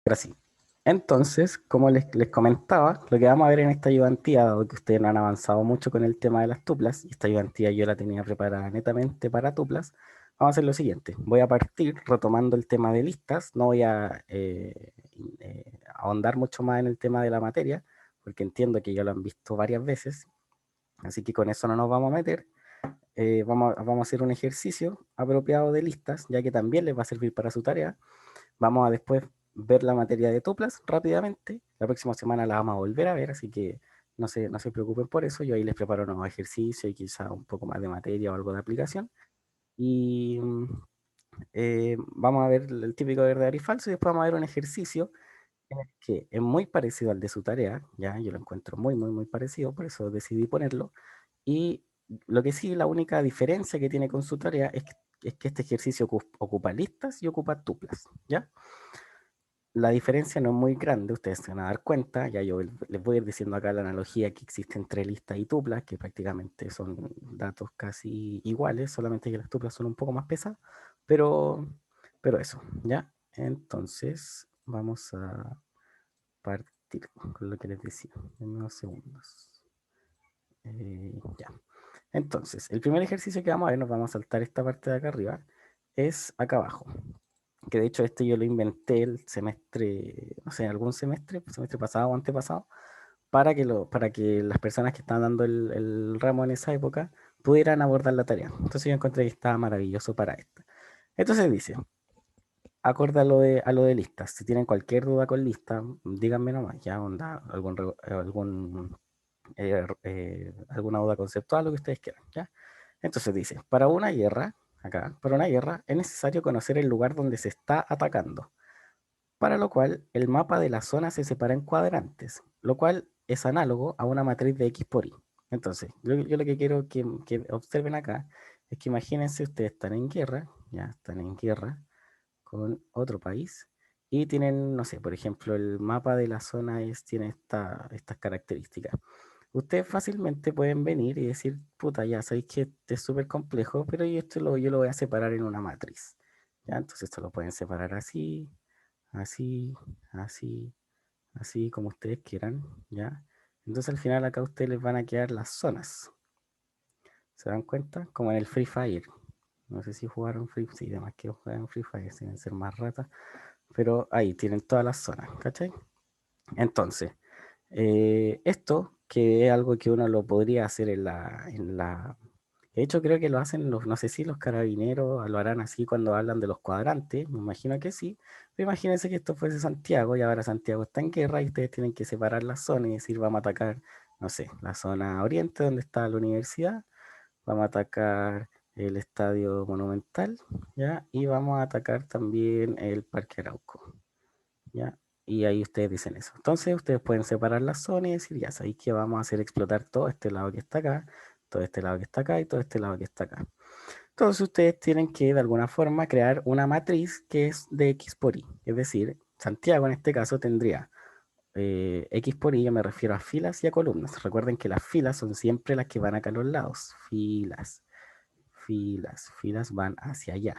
Ahora sí. Entonces, como les comentaba, lo que vamos a ver en esta ayudantía, dado que ustedes no han avanzado mucho con el tema de las tuplas, y esta ayudantía yo la tenía preparada netamente para tuplas, vamos a hacer lo siguiente. Voy a partir retomando el tema de listas, no voy a ahondar mucho más en el tema de la materia, porque entiendo que ya lo han visto varias veces, así que con eso no nos vamos a meter. Vamos a hacer un ejercicio apropiado de listas, ya que también les va a servir para su tarea. Vamos a después ver la materia de tuplas rápidamente. La próxima semana la vamos a volver a ver, así que no se preocupen por eso. Yo ahí les preparo nuevos ejercicios y quizá un poco más de materia o algo de aplicación. Y vamos a ver el típico verdadero y falso y después vamos a ver un ejercicio que es muy parecido al de su tarea. Ya, yo lo encuentro muy, muy, muy parecido, por eso decidí ponerlo. Y lo que sí, la única diferencia que tiene con su tarea es que este ejercicio ocupa listas y ocupa tuplas, ¿ya? La diferencia no es muy grande, ustedes se van a dar cuenta, ya yo les voy a ir diciendo acá la analogía que existe entre listas y tuplas, que prácticamente son datos casi iguales, solamente que las tuplas son un poco más pesadas, pero, pero eso, ¿ya? Entonces, vamos a partir con lo que les decía, en unos segundos. Ya. Entonces, el primer ejercicio que vamos a ver, nos vamos a saltar esta parte de acá arriba, es acá abajo, que de hecho este yo lo inventé el semestre, no sé, algún semestre, semestre pasado o antepasado, para que las personas que estaban dando el ramo en esa época pudieran abordar la tarea. Entonces yo encontré que estaba maravilloso para esto. Entonces dice, acorde a lo de listas, si tienen cualquier duda con listas, díganme nomás, ya onda, alguna duda conceptual, lo que ustedes quieran, ¿ya? Entonces dice, para una guerra, acá, para una guerra es necesario conocer el lugar donde se está atacando, para lo cual el mapa de la zona se separa en cuadrantes, lo cual es análogo a una matriz de X por Y. Entonces, yo lo que quiero que observen acá es que imagínense ustedes están en guerra, ya están en guerra con otro país y tienen, no sé, por ejemplo, el mapa de la zona tiene estas características. Ustedes fácilmente pueden venir y decir, puta, ya sabéis que este es súper complejo, pero yo lo voy a separar en una matriz. ¿Ya? Entonces esto lo pueden separar así, así, así, así, como ustedes quieran, ¿ya? Entonces al final acá a ustedes les van a quedar las zonas. ¿Se dan cuenta? Como en el Free Fire. No sé si jugaron Free Fire, sí, además que juegan Free Fire, deben ser más ratas, pero ahí tienen todas las zonas, ¿cachai? Entonces, esto, que es algo que uno lo podría hacer de hecho, creo que lo hacen no sé si los carabineros lo harán así cuando hablan de los cuadrantes, me imagino que sí, pero imagínense que esto fuese Santiago y ahora Santiago está en guerra y ustedes tienen que separar las zonas y decir, vamos a atacar, no sé, la zona oriente donde está la universidad, vamos a atacar el Estadio Monumental, ¿ya? Y vamos a atacar también el Parque Arauco. ¿Ya? Y ahí ustedes dicen eso. Entonces ustedes pueden separar las zonas y decir, ya sabéis que vamos a hacer explotar todo este lado que está acá, todo este lado que está acá y todo este lado que está acá. Entonces ustedes tienen que de alguna forma crear una matriz que es de X por Y. Es decir, Santiago en este caso tendría X por Y, yo me refiero a filas y a columnas. Recuerden que las filas son siempre las que van acá a los lados. Filas, filas, filas van hacia allá,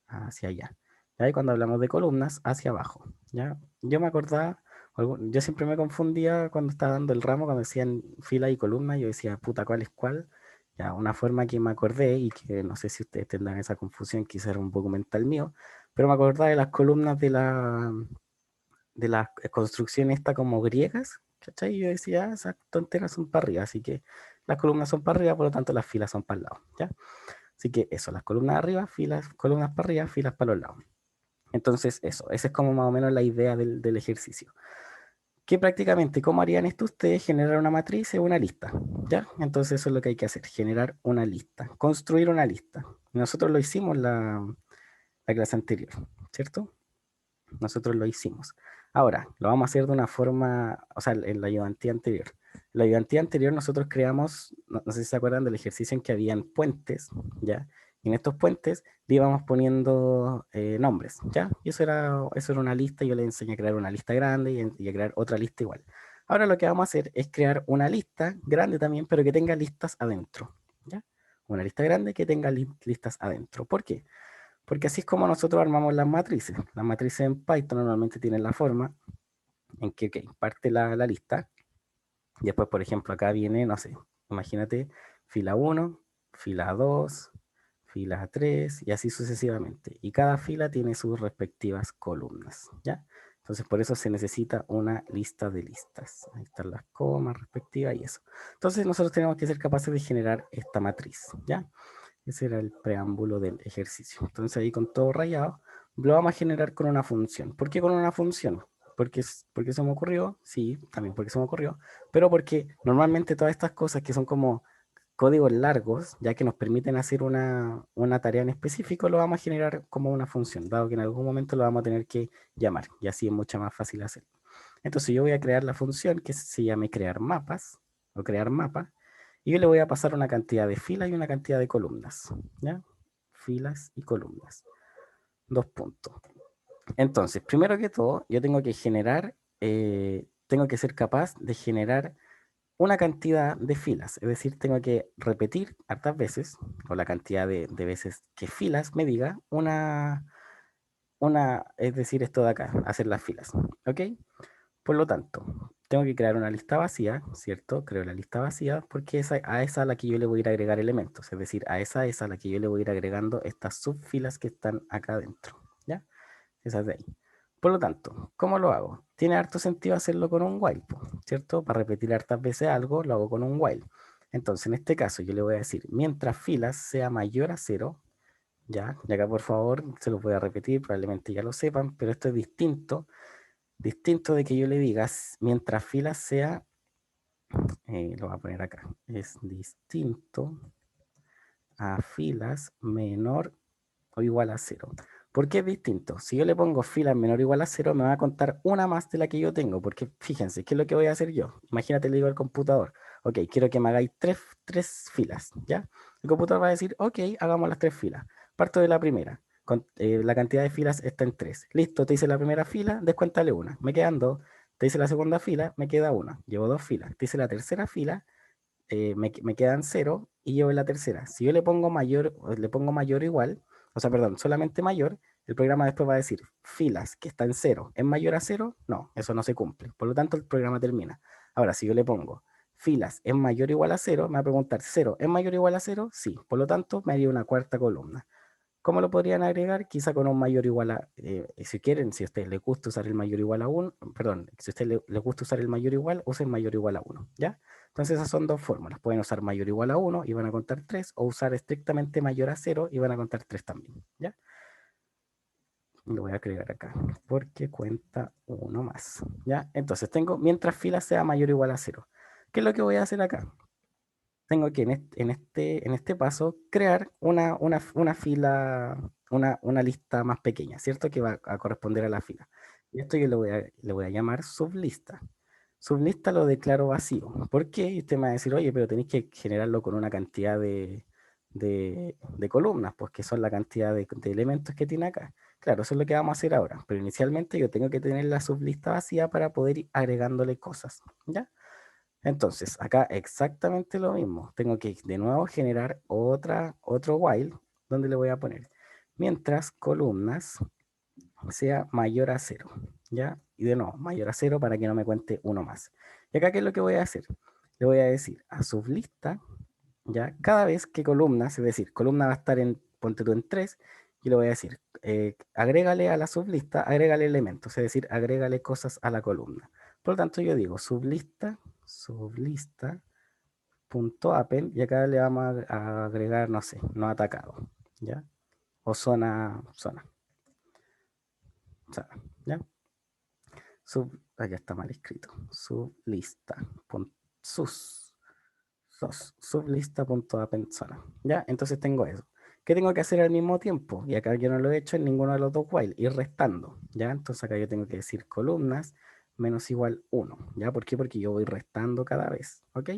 hacia allá. ¿Ya? Y cuando hablamos de columnas, hacia abajo. ¿Ya? Yo me acordaba, yo siempre me confundía cuando estaba dando el ramo, cuando decían fila y columna, yo decía, puta, ¿cuál es cuál? Ya, una forma que me acordé y que no sé si ustedes tendrán esa confusión, quizá era un poco mental mío, pero me acordaba de las columnas de las construcciones estas como griegas, ¿cachai? Y yo decía, "Ah, esas tonteras son para arriba, así que las columnas son para arriba, por lo tanto las filas son para el lado, ¿ya? Así que eso, las columnas arriba, filas, columnas para arriba, filas para los lados. Entonces, eso, esa es como más o menos la idea del ejercicio. Que prácticamente, ¿cómo harían esto ustedes? Generar una matriz y una lista, ¿ya? Entonces, eso es lo que hay que hacer, generar una lista, construir una lista. Nosotros lo hicimos la clase anterior, ¿cierto? Nosotros lo hicimos. Ahora, lo vamos a hacer de una forma, o sea, en la ayudantía anterior. En la ayudantía anterior nosotros creamos, no sé si se acuerdan del ejercicio en que habían puentes, ¿ya? Y en estos puentes le íbamos poniendo nombres, ¿ya? Y eso era una lista, yo le enseñé a crear una lista grande y a crear otra lista igual. Ahora lo que vamos a hacer es crear una lista grande también, pero que tenga listas adentro, ¿ya? Una lista grande que tenga listas adentro. ¿Por qué? Porque así es como nosotros armamos las matrices. Las matrices en Python normalmente tienen la forma en que parte la lista. Y después, por ejemplo, acá viene, no sé, imagínate, fila 1, fila 2, fila 3 y así sucesivamente. Y cada fila tiene sus respectivas columnas, ¿ya? Entonces, por eso se necesita una lista de listas. Ahí están las comas respectivas y eso. Entonces, nosotros tenemos que ser capaces de generar esta matriz, ¿ya? Ese era el preámbulo del ejercicio. Entonces, ahí con todo rayado, lo vamos a generar con una función. ¿Por qué con una función? Porque se me ocurrió, sí, también porque se me ocurrió, pero porque normalmente todas estas cosas que son como códigos largos, ya que nos permiten hacer una tarea en específico, lo vamos a generar como una función, dado que en algún momento lo vamos a tener que llamar, y así es mucho más fácil hacerlo. Entonces yo voy a crear la función que se llame crear mapas, o crear mapa, y yo le voy a pasar una cantidad de filas y una cantidad de columnas, ¿ya? Filas y columnas. Dos puntos. Entonces, primero que todo, yo tengo que generar, tengo que ser capaz de generar una cantidad de filas, es decir, tengo que repetir hartas veces, o la cantidad de veces que filas me diga es decir, esto de acá, hacer las filas, ¿ok? Por lo tanto, tengo que crear una lista vacía, ¿cierto? Creo la lista vacía porque a esa a la que yo le voy a ir a agregar elementos, es decir, a esa es a la que yo le voy a ir agregando estas subfilas que están acá adentro, ¿ya? Esas de ahí. Por lo tanto, ¿cómo lo hago? Tiene harto sentido hacerlo con un while, ¿cierto? Para repetir hartas veces algo, lo hago con un while. Entonces, en este caso, yo le voy a decir, mientras filas sea mayor a cero, ¿ya? Y acá, por favor, se lo voy a repetir, probablemente ya lo sepan, pero esto es distinto de que yo le diga, mientras filas sea, lo voy a poner acá, es distinto a filas menor o igual a cero. ¿Por qué es distinto? Si yo le pongo filas menor o igual a cero, me va a contar una más de la que yo tengo, porque fíjense, ¿qué es lo que voy a hacer yo? Imagínate, le digo al computador, ok, quiero que me hagáis tres filas, ¿ya? El computador va a decir, ok, hagamos las tres filas. Parto de la primera, la cantidad de filas está en 3. Listo, te hice la primera fila, descuéntale una. Me quedan dos. Te hice la segunda fila, me queda una. Llevo dos filas. Te hice la tercera fila, me quedan cero y llevo la tercera. Si yo le pongo mayor o igual, o sea, perdón, solamente mayor, el programa después va a decir filas que está en cero, ¿es mayor a cero? No, eso no se cumple. Por lo tanto, el programa termina. Ahora, si yo le pongo filas es mayor o igual a cero, me va a preguntar cero, ¿es mayor o igual a cero? Sí. Por lo tanto, me haría una cuarta columna. ¿Cómo lo podrían agregar? Quizá con un mayor igual a, si quieren, si a ustedes les gusta usar el mayor igual a 1, perdón, si a ustedes les gusta usar el mayor igual, usen mayor igual a 1, ¿ya? Entonces esas son dos fórmulas. Pueden usar mayor igual a 1 y van a contar 3, o usar estrictamente mayor a 0 y van a contar 3 también, ¿ya? Lo voy a agregar acá, porque cuenta uno más, ¿ya? Entonces tengo, mientras fila sea mayor o igual a 0. ¿Qué es lo que voy a hacer acá? Tengo que en este paso crear una fila, una lista más pequeña, ¿cierto? Que va a corresponder a la fila. Y esto yo le voy a llamar sublista. Sublista lo declaro vacío. ¿Por qué? Y usted me va a decir, oye, pero tenéis que generarlo con una cantidad de columnas, pues que son la cantidad de elementos que tiene acá. Claro, eso es lo que vamos a hacer ahora. Pero inicialmente yo tengo que tener la sublista vacía para poder ir agregándole cosas, ¿ya? Entonces, acá exactamente lo mismo. Tengo que de nuevo generar otro while donde le voy a poner mientras columnas sea mayor a cero, ¿ya? Y de nuevo, mayor a cero para que no me cuente uno más. Y acá, ¿qué es lo que voy a hacer? Le voy a decir a sublista, ¿ya? Cada vez que columnas, es decir, columna va a estar en, ponte tú en 3, y le voy a decir, agrégale a la sublista, agrégale elementos, es decir, agrégale cosas a la columna. Por lo tanto, yo digo sublista.append y acá le vamos a agregar, no sé, no atacado, ¿ya? O zona, ¿ya? Acá está mal escrito. Sublista. Sus. Sublista.append zona. ¿Ya? Entonces tengo eso. ¿Qué tengo que hacer al mismo tiempo? Y acá yo no lo he hecho en ninguno de los dos while, ir restando, ¿ya? Entonces acá yo tengo que decir columnas menos igual 1, ¿ya? ¿Por qué? Porque yo voy restando cada vez, ¿ok?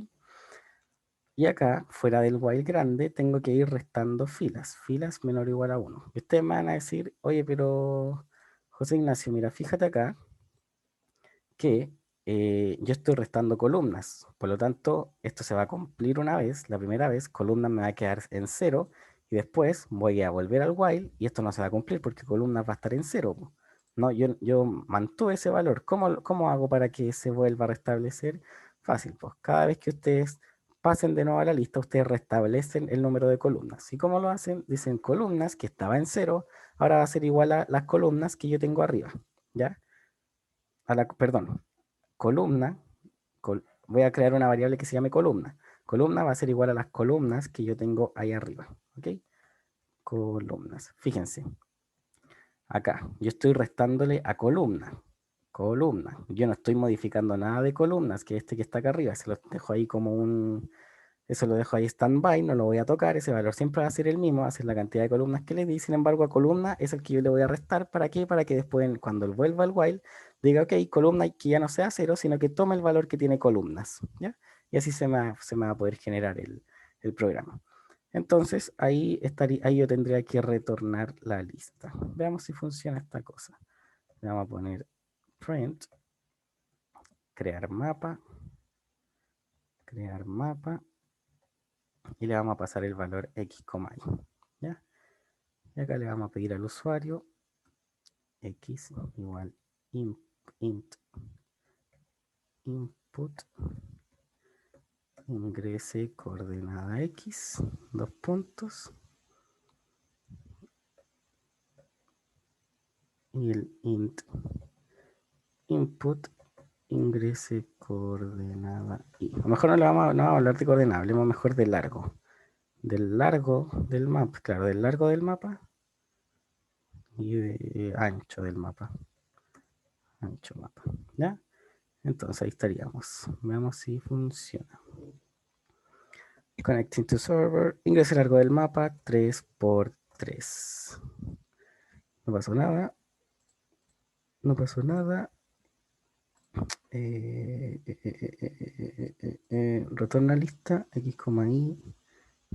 Y acá, fuera del while grande, tengo que ir restando filas. Filas menor o igual a 1. Y ustedes me van a decir, oye, pero José Ignacio, mira, fíjate acá que yo estoy restando columnas. Por lo tanto, esto se va a cumplir una vez, la primera vez, columnas me va a quedar en cero Y después voy a volver al while y esto no se va a cumplir porque columnas va a estar en 0. No, yo mantuve ese valor. ¿Cómo hago para que se vuelva a restablecer? Fácil, pues cada vez que ustedes pasen de nuevo a la lista, ustedes restablecen el número de columnas. ¿Y cómo lo hacen? Dicen columnas que estaba en 0, ahora va a ser igual a las columnas que yo tengo arriba, ¿ya? Perdón, columna, voy a crear una variable que se llame columna. Columna va a ser igual a las columnas que yo tengo ahí arriba, ¿ok? Columnas. Fíjense, acá yo estoy restándole a columna. Columna. Yo no estoy modificando nada de columnas, que este que está acá arriba, se lo dejo ahí como un... Eso lo dejo ahí standby, no lo voy a tocar, ese valor siempre va a ser el mismo, va a ser la cantidad de columnas que le di, sin embargo a columna es el que yo le voy a restar, ¿para qué? Para que después cuando vuelva al while, diga, ok, columna que ya no sea 0, sino que tome el valor que tiene columnas, ¿ya? Y así se me va a poder generar el programa. Entonces ahí yo tendría que retornar la lista. Veamos si funciona esta cosa. Le vamos a poner print, crear mapa, y le vamos a pasar el valor x, y, ¿ya? Y acá le vamos a pedir al usuario x igual int input ingrese coordenada x, dos puntos, y el int input ingrese coordenada y. A lo mejor no vamos a hablar de coordenada, hablemos mejor de largo. Del largo del mapa, claro, del largo del mapa y de ancho del mapa. Ancho mapa, ¿ya? Entonces ahí estaríamos. Veamos si funciona. Connecting to server. Ingrese largo del mapa 3×3. No pasó nada. No pasó nada. Retorna lista. X, y.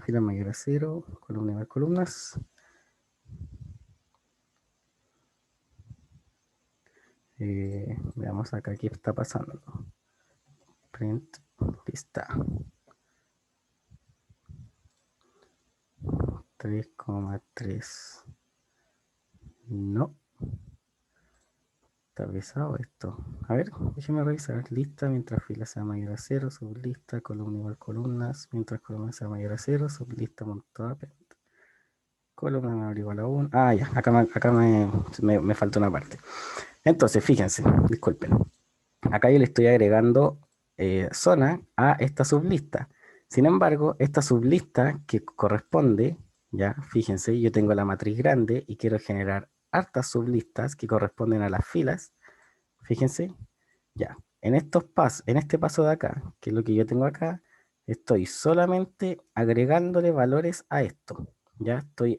Fila mayor a 0. Columna igual columnas. Veamos acá qué está pasando. Print lista. 3,3. No. Está pesado esto. A ver, déjeme revisar. Lista mientras fila sea mayor a 0. Sublista, columna igual columnas. Mientras columna sea mayor a 0. Sublista append. Columna menor igual a 1. Ah, ya. Acá me falta una parte. Entonces, fíjense. Disculpen. Acá yo le estoy agregando zona a esta sublista. Sin embargo, esta sublista que corresponde, ya, fíjense, yo tengo la matriz grande y quiero generar hartas sublistas que corresponden a las filas. Fíjense, ya, en este paso de acá, que es lo que yo tengo acá, estoy solamente agregándole valores a esto. Ya estoy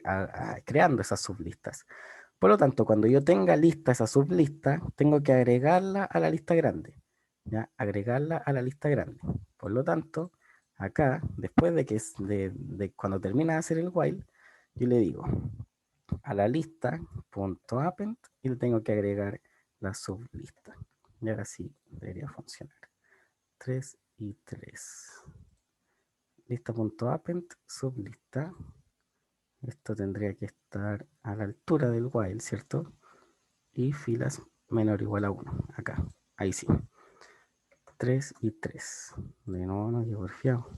creando esas sublistas. Por lo tanto, cuando yo tenga lista esa sublista, tengo que agregarla a la lista grande. ¿Ya? Agregarla a la lista grande. Por lo tanto, acá, después de cuando termina de hacer el while, yo le digo a la lista.append y le tengo que agregar la sublista. Y ahora sí debería funcionar. 3 y 3. Lista.append, sublista. Esto tendría que estar a la altura del while, ¿cierto? Y filas menor o igual a 1. Acá, ahí sí. 3 y 3. De nuevo no llevo porfiado.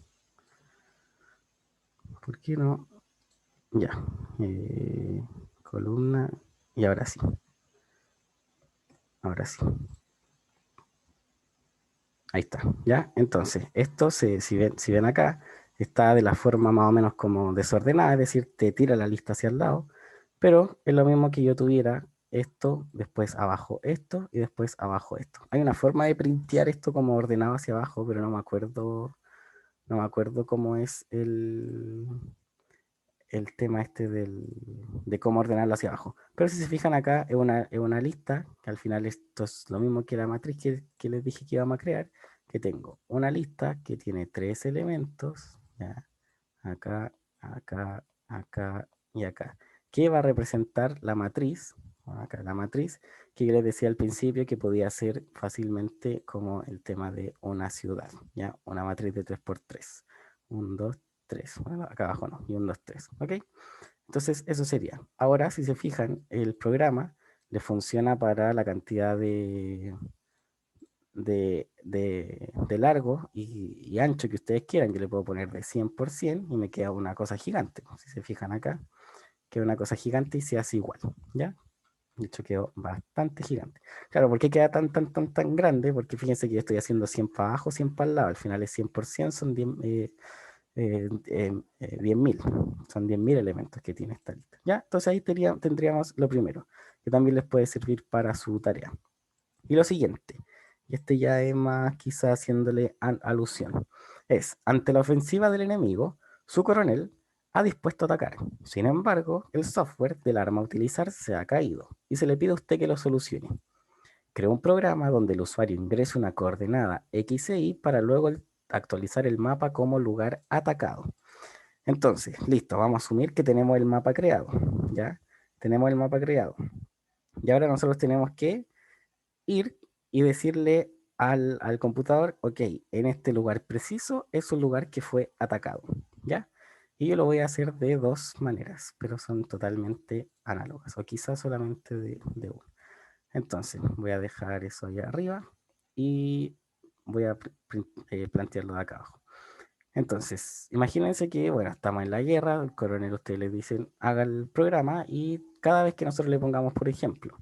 ¿Por qué no? Ya. Columna. Y ahora sí. Ahora sí. Ahí está. ¿Ya? Entonces, esto, si ven acá, está de la forma más o menos como desordenada, es decir, te tira la lista hacia el lado, pero es lo mismo que yo tuviera esto, después abajo esto y después abajo esto. Hay una forma de printear esto como ordenado hacia abajo, pero no me acuerdo cómo es el tema este de cómo ordenarlo hacia abajo. Pero si se fijan acá, es una lista, que al final esto es lo mismo que la matriz que les dije que íbamos a crear, que tengo una lista que tiene 3 elementos, ¿ya? Acá, acá, acá y acá, que va a representar la matriz, acá la matriz, que yo les decía al principio que podía ser fácilmente como el tema de una ciudad, ¿ya? Una matriz de 3×3. 1, 2, 3. Bueno, acá abajo no, y 1, 2, 3. ¿Ok? Entonces, eso sería. Ahora, si se fijan, el programa le funciona para la cantidad de largo y ancho que ustedes quieran. Yo le puedo poner de 100% y me queda una cosa gigante. Si se fijan acá, queda una cosa gigante y se hace igual. ¿Ya? De hecho, quedó bastante gigante. Claro, ¿por qué queda tan grande? Porque fíjense que yo estoy haciendo 100 para abajo, 100 para el lado. Al final es 100%, son 10.000. Son 10.000 elementos que tiene esta lista. ¿Ya? Entonces ahí tendríamos lo primero, que también les puede servir para su tarea. Y lo siguiente, y este ya es más quizá haciéndole alusión, es, ante la ofensiva del enemigo, su coronel ha dispuesto a atacar. Sin embargo, el software del arma a utilizar se ha caído y se le pide a usted que lo solucione. Crea un programa donde el usuario ingrese una coordenada X e Y para luego actualizar el mapa como lugar atacado. Entonces, listo, vamos a asumir que tenemos el mapa creado, ¿ya? Tenemos el mapa creado. Y ahora nosotros tenemos que ir y decirle al computador, ok, en este lugar preciso es un lugar que fue atacado, ¿ya? Y yo lo voy a hacer de dos maneras, pero son totalmente análogas, o quizás solamente de una. Entonces, voy a dejar eso allá arriba y voy a plantearlo de acá abajo. Entonces, imagínense que, bueno, estamos en la guerra, el coronel ustedes le dicen, haga el programa y cada vez que nosotros le pongamos, por ejemplo,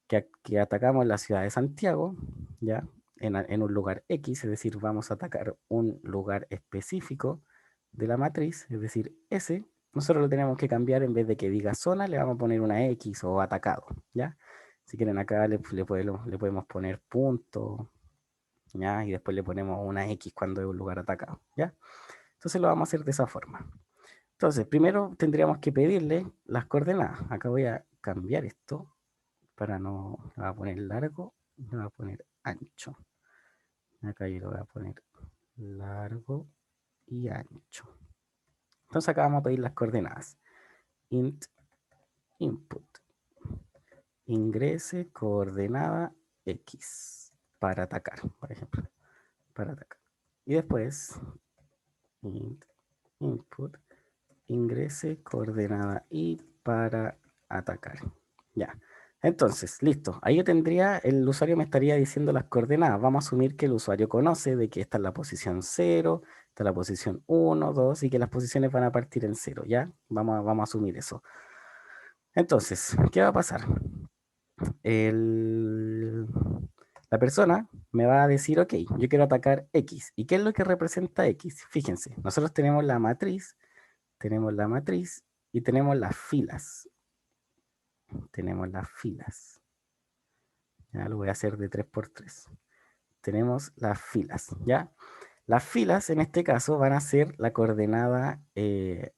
que atacamos la ciudad de Santiago, ¿ya? En un lugar X, es decir, vamos a atacar un lugar específico de la matriz, es decir, ese, nosotros lo tenemos que cambiar en vez de que diga zona, le vamos a poner una X o atacado, ¿ya? Si quieren acá le podemos poner punto, ¿ya? Y después le ponemos una X cuando es un lugar atacado, ¿ya? Entonces lo vamos a hacer de esa forma. Entonces, primero tendríamos que pedirle las coordenadas. Acá voy a cambiar esto para no, le voy a poner largo, le voy a poner ancho. Acá yo le voy a poner largo y ancho. Entonces acá vamos a pedir las coordenadas. Int input. Ingrese coordenada X para atacar, por ejemplo. Para atacar. Y después, int input. Ingrese coordenada Y para atacar. Ya. Entonces, listo. Ahí yo tendría, el usuario me estaría diciendo las coordenadas. Vamos a asumir que el usuario conoce de que esta es la posición 0, esta es la posición 1, 2 y que las posiciones van a partir en 0, ¿ya? Vamos a asumir eso. Entonces, ¿qué va a pasar? La persona me va a decir, ok, yo quiero atacar X. ¿Y qué es lo que representa X? Fíjense, nosotros tenemos la matriz y tenemos las filas. Tenemos las filas. Ya lo voy a hacer de 3 por 3. Tenemos las filas, ¿ya? Las filas en este caso van a ser la coordenada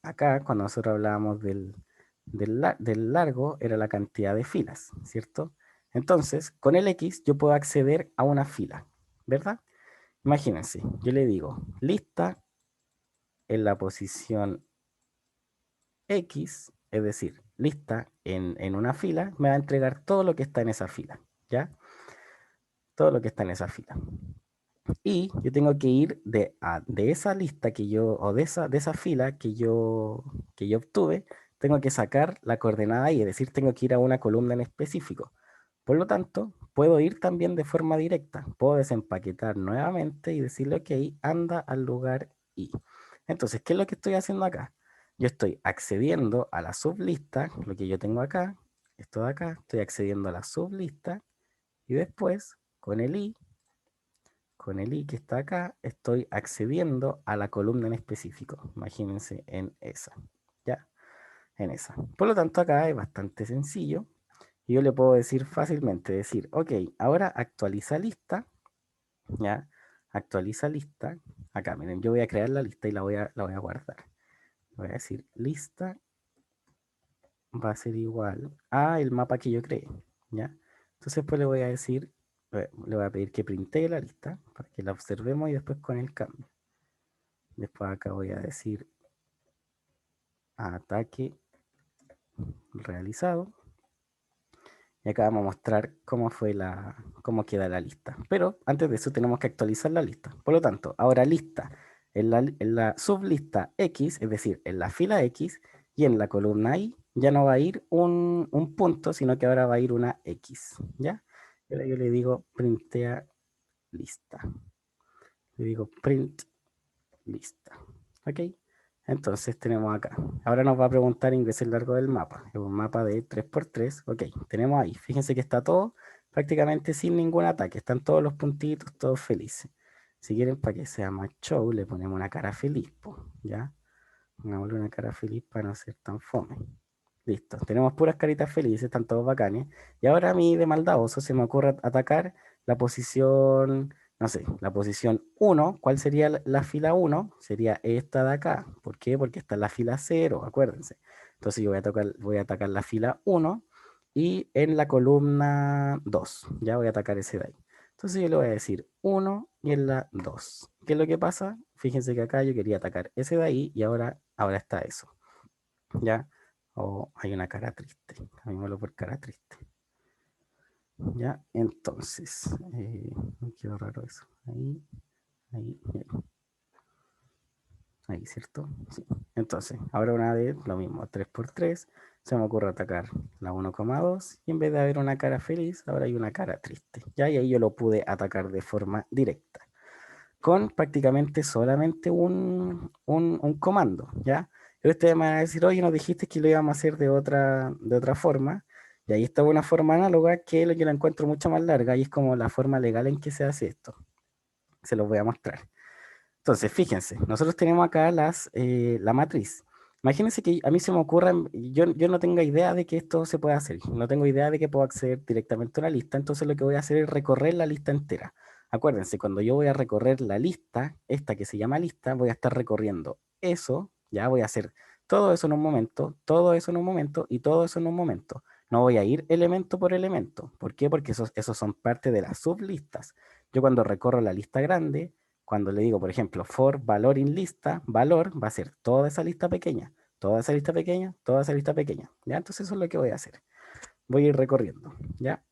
acá, cuando nosotros hablábamos del largo, era la cantidad de filas, ¿cierto? Entonces, con el X yo puedo acceder a una fila, ¿verdad? Imagínense, yo le digo lista en la posición X, es decir, lista en una fila, me va a entregar todo lo que está en esa fila, ¿ya? Todo lo que está en esa fila. Y yo tengo que ir de esa lista que yo, o de esa fila que yo obtuve, tengo que sacar la coordenada y es decir, tengo que ir a una columna en específico. Por lo tanto, puedo ir también de forma directa. Puedo desempaquetar nuevamente y decirle, ok, anda al lugar Y. Entonces, ¿qué es lo que estoy haciendo acá? Yo estoy accediendo a la sublista, lo que yo tengo acá, esto de acá, estoy accediendo a la sublista y después, con el I que está acá, estoy accediendo a la columna en específico. Imagínense en esa, ¿ya? En esa. Por lo tanto, acá es bastante sencillo. Y yo le puedo decir fácilmente, decir, ok, ahora actualiza lista, ¿ya? Actualiza lista. Acá, miren, yo voy a crear la lista y la voy a guardar. Voy a decir, lista va a ser igual a el mapa que yo creé, ¿ya? Entonces, pues le voy a decir, le voy a pedir que printee la lista para que la observemos y después con el cambio. Después acá voy a decir ataque realizado. Y acá vamos a mostrar cómo queda la lista. Pero antes de eso tenemos que actualizar la lista. Por lo tanto, ahora lista en la sublista X, es decir, en la fila X, y en la columna Y ya no va a ir un punto, sino que ahora va a ir una X, ¿ya? Ahora yo le digo printea lista. Le digo print lista, ¿ok? Entonces tenemos acá. Ahora nos va a preguntar ingrese el largo del mapa. Es un mapa de 3×3, ok. Tenemos ahí. Fíjense que está todo prácticamente sin ningún ataque. Están todos los puntitos, todos felices. Si quieren, para que sea más show, le ponemos una cara feliz, po, ¿ya? Pongámosle una cara feliz para no ser tan fome. Listo, tenemos puras caritas felices, están todos bacanes. Y ahora a mí de maldadoso se me ocurre atacar la posición, no sé, la posición 1. ¿Cuál sería la fila 1? Sería esta de acá. ¿Por qué? Porque está en la fila 0, acuérdense. Entonces yo voy a atacar la fila 1 y en la columna 2, ya voy a atacar ese de ahí. Entonces yo le voy a decir 1 y en la 2. ¿Qué es lo que pasa? Fíjense que acá yo quería atacar ese de ahí y ahora está eso. ¿Ya? O hay una cara triste. Cambiémoslo por cara triste. ¿Ya? Entonces, me quedó raro eso. Ahí, ahí, ahí. Ahí, ¿cierto? Sí. Entonces, ahora una vez, lo mismo, 3×3. Se me ocurre atacar la 1,2 y en vez de haber una cara feliz, ahora hay una cara triste. ¿Ya? Y ahí yo lo pude atacar de forma directa. Con prácticamente solamente un comando, ¿ya? Y ustedes me van a decir, oye, nos dijiste que lo íbamos a hacer de otra forma, y ahí está una forma análoga que lo que la encuentro mucho más larga, y es como la forma legal en que se hace esto. Se los voy a mostrar. Entonces, fíjense, nosotros tenemos acá la matriz. Imagínense que a mí se me ocurra, yo no tengo idea de que esto se pueda hacer, no tengo idea de que puedo acceder directamente a una lista, entonces lo que voy a hacer es recorrer la lista entera. Acuérdense, cuando yo voy a recorrer la lista, esta que se llama lista, voy a estar recorriendo eso, ya voy a hacer todo eso en un momento, todo eso en un momento y todo eso en un momento. No voy a ir elemento por elemento. ¿Por qué? Porque esos son parte de las sublistas. Yo cuando recorro la lista grande, cuando le digo, por ejemplo, for valor in lista, valor va a ser toda esa lista pequeña, toda esa lista pequeña, toda esa lista pequeña. ¿Ya? Entonces eso es lo que voy a hacer. Voy a ir recorriendo. ¿Ya?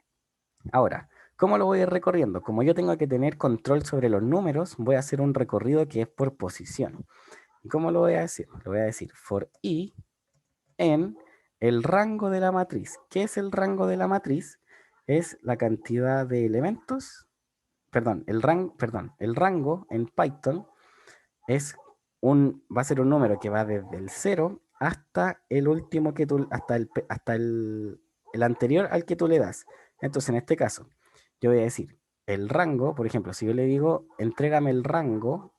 Ahora, ¿cómo lo voy a ir recorriendo? Como yo tengo que tener control sobre los números, voy a hacer un recorrido que es por posición. ¿Y cómo lo voy a decir? Lo voy a decir for i en el rango de la matriz. ¿Qué es el rango de la matriz? Es la cantidad de elementos, el rango en Python va a ser un número que va desde el 0 hasta el último que tú, hasta el anterior al que tú le das. Entonces, en este caso, yo voy a decir el rango, por ejemplo, si yo le digo, entrégame el rango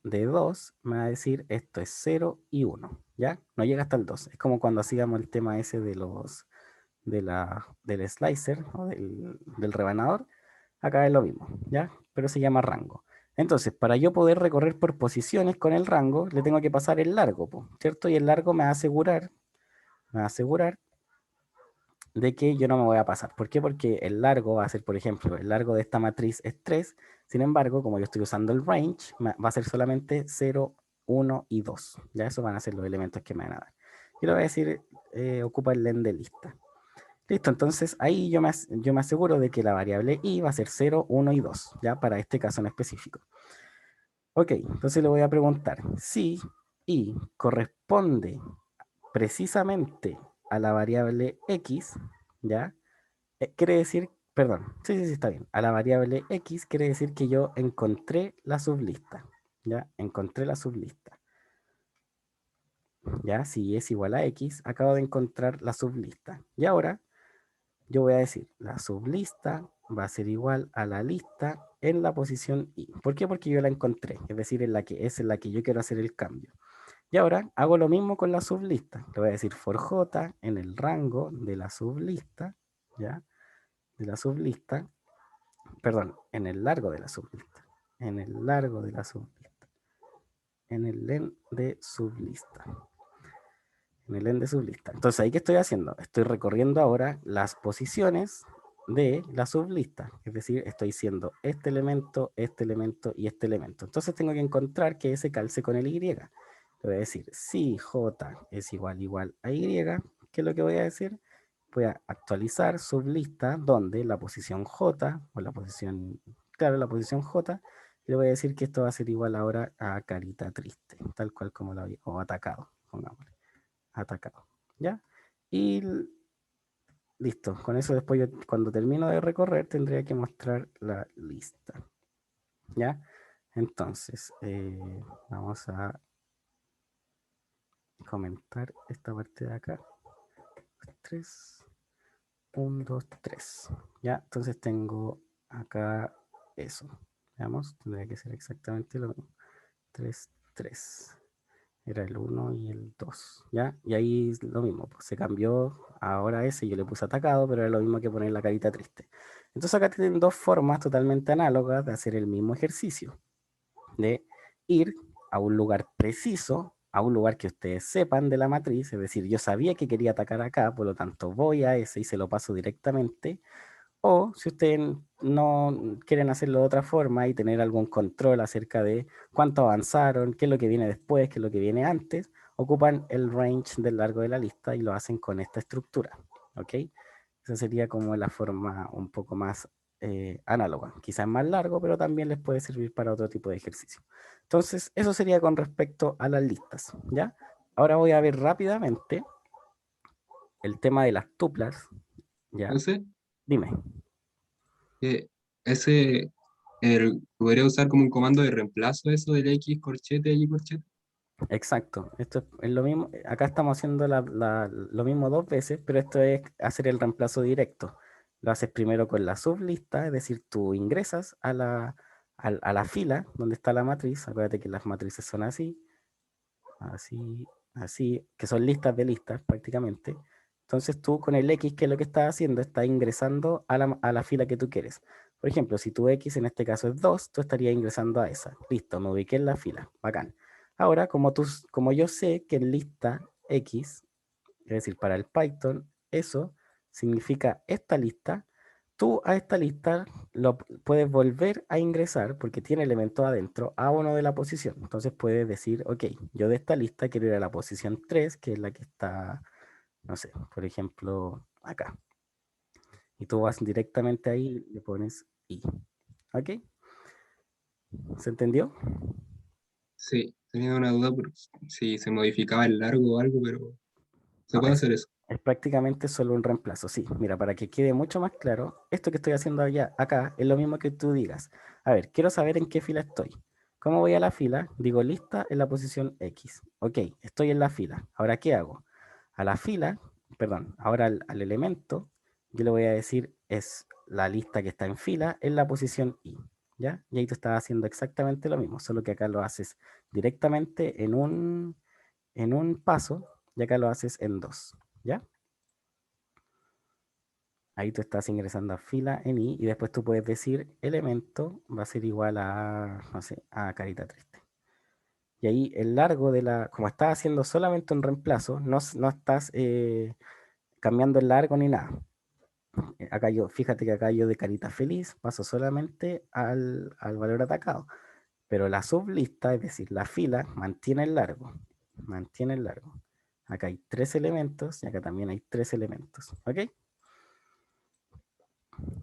de 2, me va a decir esto es 0 y 1, ¿ya? No llega hasta el 2. Es como cuando hacíamos el tema ese del slicer o del rebanador. Acá es lo mismo, ¿ya? Pero se llama rango. Entonces, para yo poder recorrer por posiciones con el rango, le tengo que pasar el largo, po, ¿cierto? Y el largo me va a asegurar de que yo no me voy a pasar. ¿Por qué? Porque el largo va a ser, por ejemplo, el largo de esta matriz es 3. Sin embargo, como yo estoy usando el range, va a ser solamente 0, 1 y 2. Ya esos van a ser los elementos que me van a dar. Y le voy a decir, ocupa el len de lista. Listo, entonces ahí yo me aseguro de que la variable i va a ser 0, 1 y 2, ya para este caso en específico. Ok, entonces le voy a preguntar si i corresponde precisamente a la variable x, ¿ya? Quiere decir, perdón, sí, está bien. A la variable x quiere decir que yo encontré la sublista, ¿ya? Encontré la sublista. ¿Ya? Si es igual a x, acabo de encontrar la sublista. Y ahora yo voy a decir, la sublista va a ser igual a la lista en la posición i. ¿Por qué? Porque yo la encontré, es decir, en la que yo quiero hacer el cambio. Y ahora hago lo mismo con la sublista. Le voy a decir for j en el rango de la sublista, ¿ya? De la sublista, perdón, en el largo de la sublista. En el largo de la sublista. En el len de sublista. En el end de sublista. Entonces, ¿ahí qué estoy haciendo? Estoy recorriendo ahora las posiciones de la sublista. Es decir, estoy diciendo este elemento y este elemento. Entonces tengo que encontrar que ese calce con el Y. Le voy a decir, si J es igual a Y, ¿qué es lo que voy a decir? Voy a actualizar sublista donde la posición J, o la posición, claro, la posición J Y le voy a decir que esto va a ser igual ahora a carita triste, tal cual como lo había, o atacado, pongámosle, atacado, ¿ya? Y listo, con eso después yo cuando termino de recorrer tendría que mostrar la lista, ¿ya? Entonces, vamos a comentar esta parte de acá. 3, 1, 2, 3. ¿Ya? Entonces tengo acá eso. Veamos, tendría que ser exactamente lo mismo. 3, 3. Era el 1 y el 2. ¿Ya? Y ahí es lo mismo, pues se cambió ahora ese, yo le puse atacado, pero era lo mismo que poner la carita triste. Entonces acá tienen dos formas totalmente análogas de hacer el mismo ejercicio, de ir a un lugar preciso, a un lugar que ustedes sepan de la matriz, es decir, yo sabía que quería atacar acá, por lo tanto voy a ese y se lo paso directamente, o si ustedes no quieren hacerlo de otra forma y tener algún control acerca de cuánto avanzaron, qué es lo que viene después, qué es lo que viene antes, ocupan el range del largo de la lista y lo hacen con esta estructura, ¿ok? Esa sería como la forma un poco más análoga. Quizás más largo, pero también les puede servir para otro tipo de ejercicio. Entonces, eso sería con respecto a las listas, ¿ya? Ahora voy a ver rápidamente el tema de las tuplas, ¿ya? Entonces, Dime. eh, ese podría usar como un comando de reemplazo eso del X corchete, Y corchete. Exacto, esto es lo mismo, acá estamos haciendo lo mismo dos veces, pero esto es hacer el reemplazo directo. Lo haces primero con la sublista, es decir, tú ingresas a la fila donde está la matriz, acuérdate que las matrices son así, así, así, que son listas de listas prácticamente. Entonces tú con el X, ¿qué es lo que estás haciendo? Estás ingresando a la fila que tú quieres. Por ejemplo, si tu X en este caso es 2, tú estarías ingresando a esa. Listo, me ubiqué en la fila. Bacán. Ahora, como yo sé que en lista X, es decir, para el Python, eso significa esta lista, tú a esta lista lo puedes volver a ingresar porque tiene elementos adentro a uno de la posición. Entonces puedes decir, ok, yo de esta lista quiero ir a la posición 3 que es la que está, no sé, por ejemplo, acá. Y tú vas directamente ahí y le pones I. ¿Ok? ¿Se entendió? Sí, tenía una duda por si se modificaba el largo o algo, pero se No, puede hacer eso. es prácticamente solo un reemplazo. Sí, mira, para que quede mucho más claro, esto que estoy haciendo acá es lo mismo que tú digas. A ver, quiero saber en qué fila estoy. ¿Cómo voy a la fila? Digo lista en la posición X. Ok, estoy en la fila. Ahora, ¿qué hago? A la fila, perdón, ahora al elemento, yo le voy a decir es la lista que está en fila en la posición Y. ¿Ya? Y ahí tú estás haciendo exactamente lo mismo, solo que acá lo haces directamente en un paso y acá lo haces en dos. ¿Ya? Ahí tú estás ingresando a fila en I y después tú puedes decir elemento va a ser igual a, no sé, a carita triste. Y ahí el largo de como estás haciendo solamente un reemplazo, no estás cambiando el largo ni nada. Acá yo, fíjate que acá yo de carita feliz paso solamente al valor atacado. Pero la sublista, es decir, la fila, mantiene el largo. Mantiene el largo. Acá hay tres elementos y acá también hay tres elementos. ¿Ok?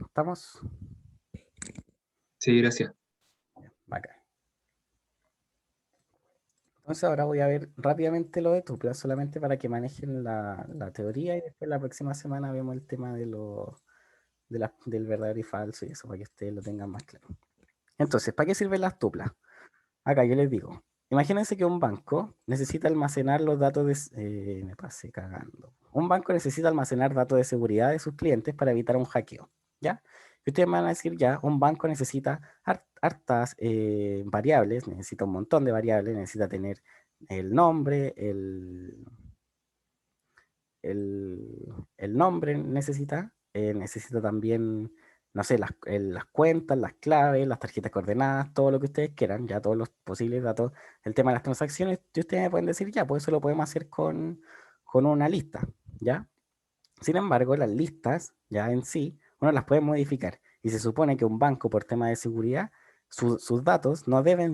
¿Estamos? Sí, gracias. Bacán. Entonces ahora voy a ver rápidamente lo de Tupla, solamente para que manejen la teoría y después la próxima semana vemos el tema del verdadero y falso y eso, para que ustedes lo tengan más claro. Entonces, ¿para qué sirven las tuplas? Acá yo les digo, imagínense que un banco necesita almacenar los datos me pasé cagando. Un banco necesita almacenar datos de seguridad de sus clientes para evitar un hackeo, ¿ya? Y ustedes me van a decir, ya, un banco necesita hartas variables, necesita un montón de variables, necesita tener el nombre, el nombre necesita también, no sé, las cuentas, las claves, las tarjetas coordenadas, todo lo que ustedes quieran, ya todos los posibles datos, el tema de las transacciones, y ustedes me pueden decir, ya, pues eso lo podemos hacer con una lista, ¿ya? Sin embargo, las listas ya en sí, uno las puede modificar. Y se supone que un banco, por tema de seguridad, sus datos no deben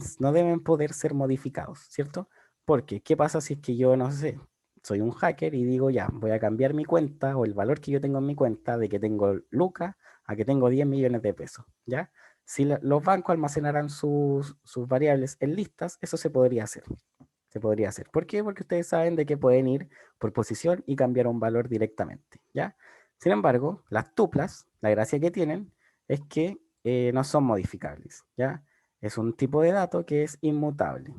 poder ser modificados, ¿cierto? Porque, ¿qué pasa si es que yo, no sé, soy un hacker y digo, ya, voy a cambiar mi cuenta o el valor que yo tengo en mi cuenta de que tengo Lucas a que tengo 10 millones de pesos, ¿ya? Si los bancos almacenaran sus variables en listas, eso se podría hacer. Se podría hacer. ¿Por qué? Porque ustedes saben de que pueden ir por posición y cambiar un valor directamente, ¿ya? Sin embargo, las tuplas, la gracia que tienen es que no son modificables, ¿ya? Es un tipo de dato que es inmutable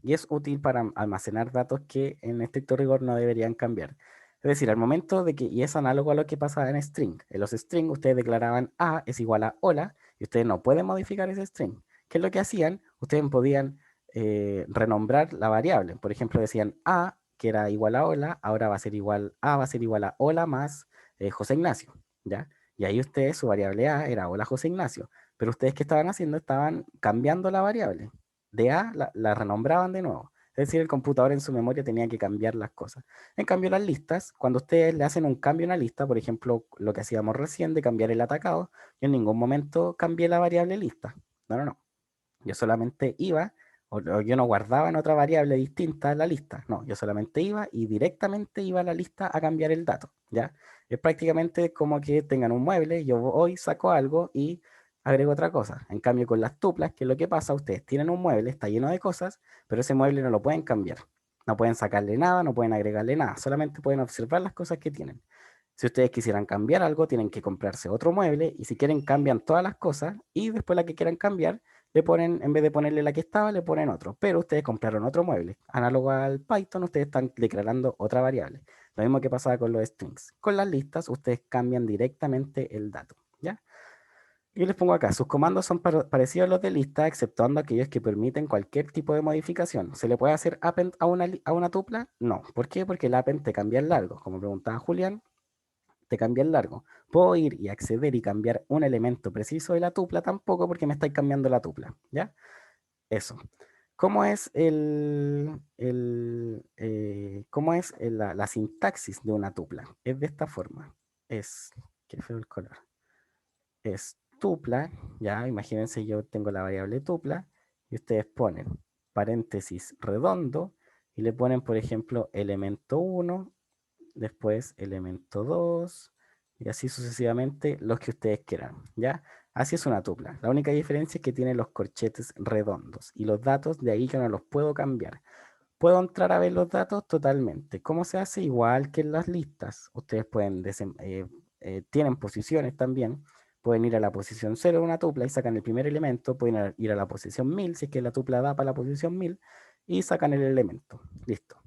y es útil para almacenar datos que en estricto rigor no deberían cambiar. Es decir, al momento de que, y es análogo a lo que pasaba en string. En los string ustedes declaraban A es igual a hola y ustedes no pueden modificar ese string. ¿Qué es lo que hacían? Ustedes podían renombrar la variable. Por ejemplo, decían A, que era igual a hola, ahora va a ser igual A, va a ser igual a hola más José Ignacio, ¿ya? Y ahí ustedes, su variable A era hola José Ignacio. Pero ustedes, ¿qué estaban haciendo? Estaban cambiando la variable de A la renombraban de nuevo. Es decir, el computador en su memoria tenía que cambiar las cosas. En cambio, las listas, cuando ustedes le hacen un cambio a una lista, por ejemplo, lo que hacíamos recién de cambiar el atacado, yo en ningún momento cambié la variable lista. No, no, no. Yo solamente iba, o yo no guardaba en otra variable distinta la lista. No, yo solamente iba y directamente iba a la lista a cambiar el dato. ¿Ya? Es prácticamente como que tengan un mueble, yo hoy saco algo y agrego otra cosa. En cambio, con las tuplas, ¿qué es lo que pasa? Ustedes tienen un mueble, está lleno de cosas, pero ese mueble no lo pueden cambiar. No pueden sacarle nada, no pueden agregarle nada, solamente pueden observar las cosas que tienen. Si ustedes quisieran cambiar algo, tienen que comprarse otro mueble y si quieren cambian todas las cosas y después la que quieran cambiar, le ponen, en vez de ponerle la que estaba, le ponen otro. Pero ustedes compraron otro mueble. Análogo al Python, ustedes están declarando otra variable. Lo mismo que pasaba con los strings. Con las listas, ustedes cambian directamente el dato. ¿Ya? Yo les pongo acá, sus comandos son parecidos a los de lista, exceptuando aquellos que permiten cualquier tipo de modificación. ¿Se le puede hacer append a una tupla? No. ¿Por qué? Porque el append te cambia el largo. Como preguntaba Julián, te cambia el largo. ¿Puedo ir y acceder y cambiar un elemento preciso de la tupla? Tampoco, porque me estáis cambiando la tupla. ¿Ya? Eso. ¿Cómo es cómo es la sintaxis de una tupla? Es de esta forma. Es, qué feo el color. Es tupla, ya, imagínense yo tengo la variable tupla y ustedes ponen paréntesis redondo y le ponen, por ejemplo, elemento 1, después elemento 2 y así sucesivamente los que ustedes quieran, ¿ya? Así es una tupla. La única diferencia es que tiene los corchetes redondos y los datos de ahí yo no los puedo cambiar. ¿Puedo entrar a ver los datos? Totalmente. ¿Cómo se hace? Igual que en las listas. Ustedes pueden, tienen posiciones también. Pueden ir a la posición 0 de una tupla y sacan el primer elemento. Pueden ir a la posición 1000 si es que la tupla da para la posición 1000 y sacan el elemento. Listo.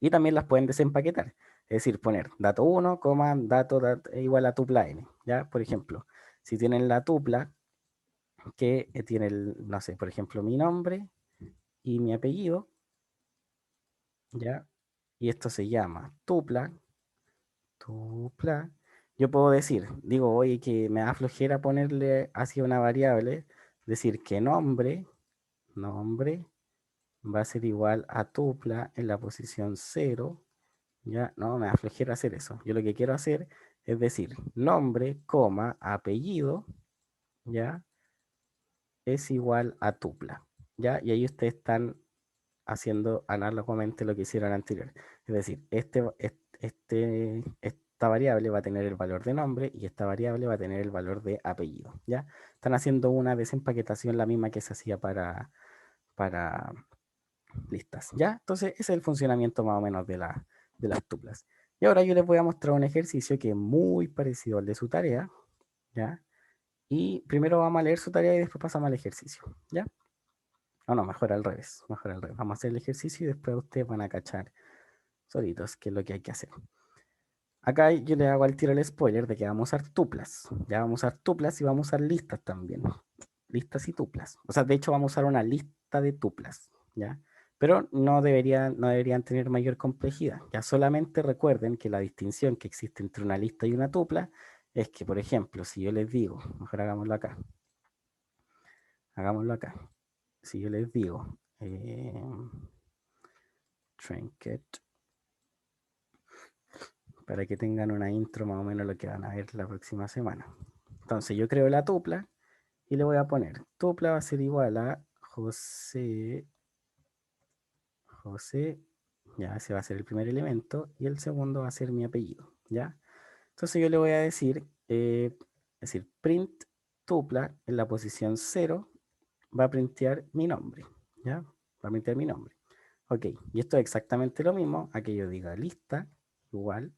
Y también las pueden desempaquetar. Es decir, poner dato 1, igual a tupla n. ¿Ya? Por ejemplo, si tienen la tupla que tiene no sé, por ejemplo, mi nombre y mi apellido, ¿ya? Y esto se llama tupla, tupla. Yo puedo decir, digo, oye, que me da flojera ponerle hacia una variable, decir que nombre va a ser igual a tupla en la posición 0, ya, no, me da flojera hacer eso. Yo lo que quiero hacer es decir, nombre, coma, apellido, ya, es igual a tupla, ya, y ahí ustedes están haciendo análogamente lo que hicieron anterior. Es decir, esta variable va a tener el valor de nombre y esta variable va a tener el valor de apellido. ¿Ya? Están haciendo una desempaquetación la misma que se hacía para listas. ¿Ya? Entonces, ese es el funcionamiento más o menos de las tuplas. Y ahora yo les voy a mostrar un ejercicio que es muy parecido al de su tarea. ¿Ya? Y primero vamos a leer su tarea y después pasamos al ejercicio. ¿Ya? O no, mejor al revés, mejor al revés. Vamos a hacer el ejercicio y después ustedes van a cachar solitos qué es lo que hay que hacer. Acá yo le hago al tiro el spoiler de que vamos a usar tuplas. Ya vamos a usar tuplas y vamos a usar listas también. Listas y tuplas. O sea, de hecho vamos a usar una lista de tuplas. ¿Ya? Pero no deberían tener mayor complejidad. Ya solamente recuerden que la distinción que existe entre una lista y una tupla es que, por ejemplo, si yo les digo, mejor hagámoslo acá. Si yo les digo, trinket, para que tengan una intro más o menos lo que van a ver la próxima semana. Entonces yo creo la tupla y le voy a poner, tupla va a ser igual a José, ya ese va a ser el primer elemento y el segundo va a ser mi apellido, ¿ya? Entonces yo le voy a decir Es decir, print tupla en la posición 0 va a printear mi nombre, ¿ya? Va a printear mi nombre. Ok, y esto es exactamente lo mismo a que yo diga lista igual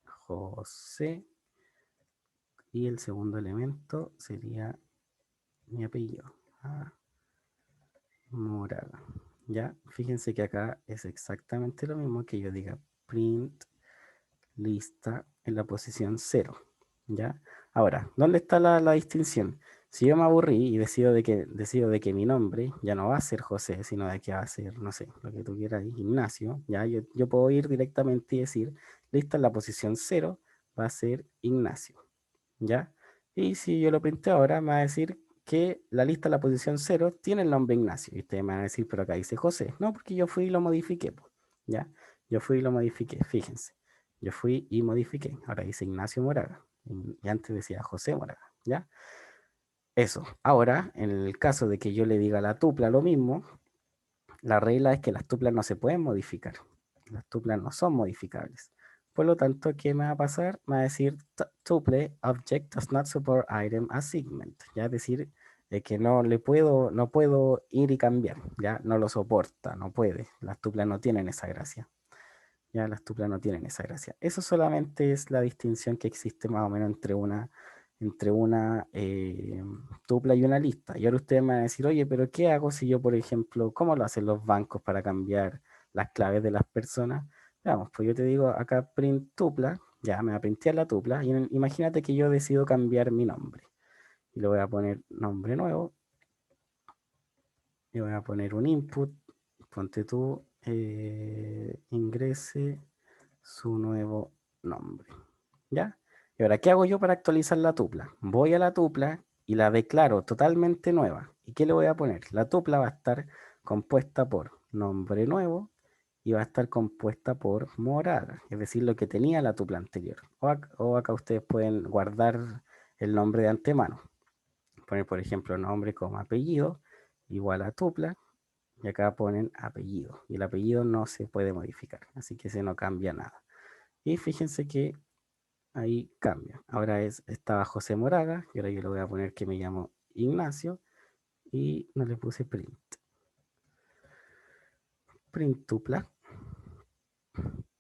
José y el segundo elemento sería mi apellido, Moraga. Ya, fíjense que acá es exactamente lo mismo que yo diga print lista en la posición 0. ¿Ya? Ahora, ¿dónde está la distinción? Si yo me aburrí y decido de que mi nombre ya no va a ser José, sino de que va a ser, no sé, lo que tú quieras, Ignacio, ¿ya? Yo puedo ir directamente y decir, lista en la posición 0 va a ser Ignacio, ¿ya? Y si yo lo printeo ahora, me va a decir que la lista en la posición 0 tiene el nombre Ignacio. Y ustedes me van a decir, pero acá dice José. No, porque yo fui y lo modifiqué, po, ¿ya? Yo fui y lo modifiqué, fíjense. Yo fui y modifiqué. Ahora dice Ignacio Moraga. Y antes decía José Moraga, ¿ya? Eso. Ahora, en el caso de que yo le diga a la tupla lo mismo, la regla es que las tuplas no se pueden modificar. Las tuplas no son modificables. Por lo tanto, ¿qué me va a pasar? Me va a decir tuple object does not support item assignment. Ya es decir, que no puedo ir y cambiar. Ya no lo soporta, no puede. Las tuplas no tienen esa gracia. Ya las tuplas no tienen esa gracia. Eso solamente es la distinción que existe más o menos entre una tupla y una lista. Y ahora ustedes me van a decir, oye, pero ¿qué hago si yo, por ejemplo, cómo lo hacen los bancos para cambiar las claves de las personas? Vamos, pues yo te digo acá print tupla, ya me va a printear la tupla, y imagínate que yo decido cambiar mi nombre. Y le voy a poner nombre nuevo, y voy a poner un input, ponte tú, ingrese su nuevo nombre. ¿Ya? Y ahora, ¿qué hago yo para actualizar la tupla? Voy a la tupla y la declaro totalmente nueva. ¿Y qué le voy a poner? La tupla va a estar compuesta por nombre nuevo y va a estar compuesta por morada, es decir, lo que tenía la tupla anterior. O acá ustedes pueden guardar el nombre de antemano. Poner, por ejemplo, nombre como apellido igual a tupla y acá ponen apellido. Y el apellido no se puede modificar, así que se no cambia nada. Y fíjense que ahí cambia. Ahora estaba José Moraga, y ahora yo le voy a poner que me llamo Ignacio y no le puse print. Print tupla.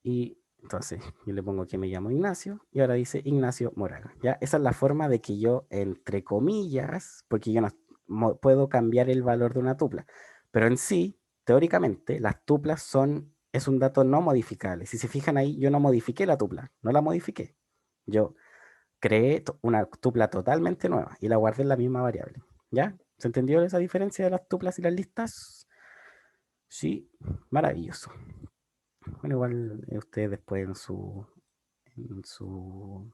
Y entonces yo le pongo que me llamo Ignacio y ahora dice Ignacio Moraga. ¿Ya? Esa es la forma de que yo, entre comillas, porque yo no puedo cambiar el valor de una tupla, pero en sí, teóricamente, las tuplas es un dato no modificable. Si se fijan ahí, yo no modifiqué la tupla, no la modifiqué. Yo creé una tupla totalmente nueva y la guardé en la misma variable. ¿Ya? ¿Se entendió esa diferencia de las tuplas y las listas? Sí, maravilloso. Bueno, igual ustedes después en su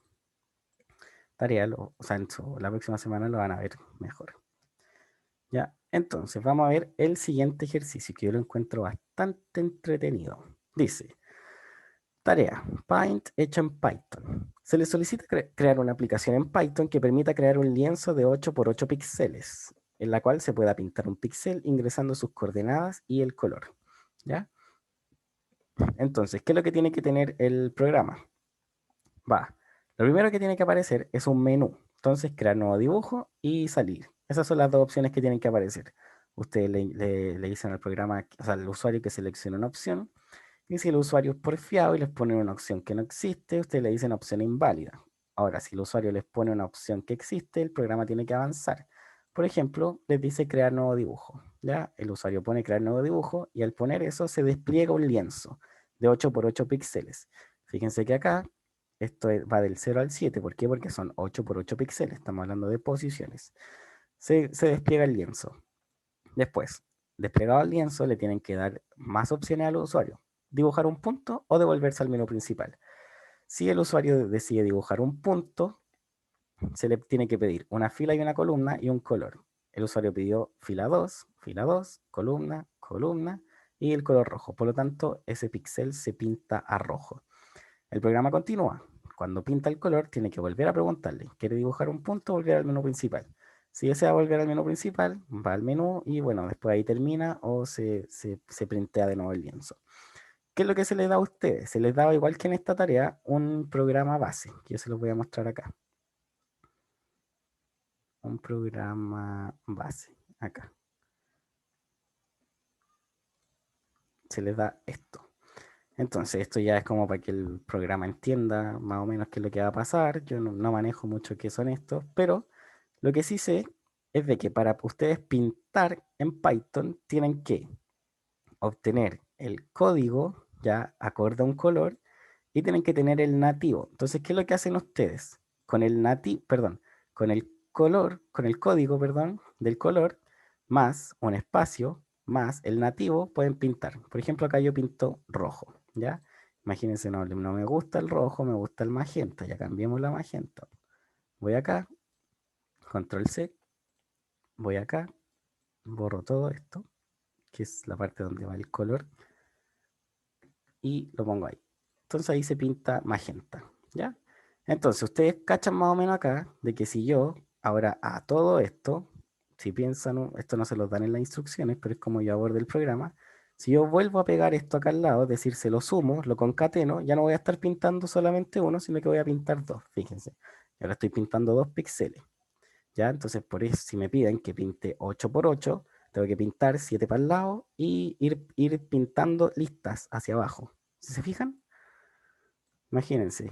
tarea, o sea, la próxima semana lo van a ver mejor. ¿Ya? Entonces, vamos a ver el siguiente ejercicio que yo lo encuentro bastante entretenido. Dice, tarea, Paint hecha en Python. Se le solicita crear una aplicación en Python que permita crear un lienzo de 8 por 8 píxeles, en la cual se pueda pintar un píxel ingresando sus coordenadas y el color. ¿Ya? Entonces, ¿qué es lo que tiene que tener el programa? Va. Lo primero que tiene que aparecer es un menú. Entonces, crear nuevo dibujo y salir. Esas son las dos opciones que tienen que aparecer. Ustedes le dicen al programa, o sea, al usuario que seleccione una opción. Y si el usuario es porfiado y les pone una opción que no existe, ustedes le dicen opción inválida. Ahora, si el usuario les pone una opción que existe, el programa tiene que avanzar. Por ejemplo, les dice crear nuevo dibujo. ¿Ya? El usuario pone crear nuevo dibujo y al poner eso se despliega un lienzo de 8 por 8 píxeles. Fíjense que acá va del 0 al 7. ¿Por qué? Porque son 8 por 8 píxeles. Estamos hablando de posiciones. Se despliega el lienzo. Después, desplegado el lienzo, le tienen que dar más opciones al usuario. Dibujar un punto o devolverse al menú principal. Si el usuario decide dibujar un punto, se le tiene que pedir una fila y una columna y un color. El usuario pidió fila 2, columna, columna y el color rojo. Por lo tanto, ese píxel se pinta a rojo. El programa continúa. Cuando pinta el color, tiene que volver a preguntarle, ¿quiere dibujar un punto o volver al menú principal? Si desea volver al menú principal, va al menú y bueno, después ahí termina o se printea de nuevo el lienzo. ¿Qué es lo que se les da a ustedes? Se les da, igual que en esta tarea, un programa base, que yo se los voy a mostrar acá. un programa base, acá. Se les da esto. Entonces, esto ya es como para que el programa entienda más o menos qué es lo que va a pasar. Yo no manejo mucho qué son estos, pero lo que sí sé es de que para ustedes pintar en Python tienen que obtener el código ya acorde a un color y tienen que tener el nativo. Entonces, ¿qué es lo que hacen ustedes? Con el nativo, perdón, con el color, con el código, perdón, del color, más un espacio, más el nativo, pueden pintar. Por ejemplo, acá yo pinto rojo, ¿ya? Imagínense, no me gusta el rojo, me gusta el magenta, ya cambiemos la magenta. Voy acá, control C, voy acá, borro todo esto, que es la parte donde va el color, y lo pongo ahí. Entonces ahí se pinta magenta, ¿ya? Entonces ustedes cachan más o menos acá de que si yo ahora a todo esto, si piensan, esto no se los dan en las instrucciones, pero es como yo abordo el programa, si yo vuelvo a pegar esto acá al lado, es decir, se lo sumo, lo concateno, ya no voy a estar pintando solamente uno, sino que voy a pintar dos, fíjense. Y ahora estoy pintando 2 píxeles, ¿ya? Entonces por eso si me piden que pinte 8 por 8, tengo que pintar 7 para el lado y ir pintando listas hacia abajo. ¿Sí se fijan? Imagínense,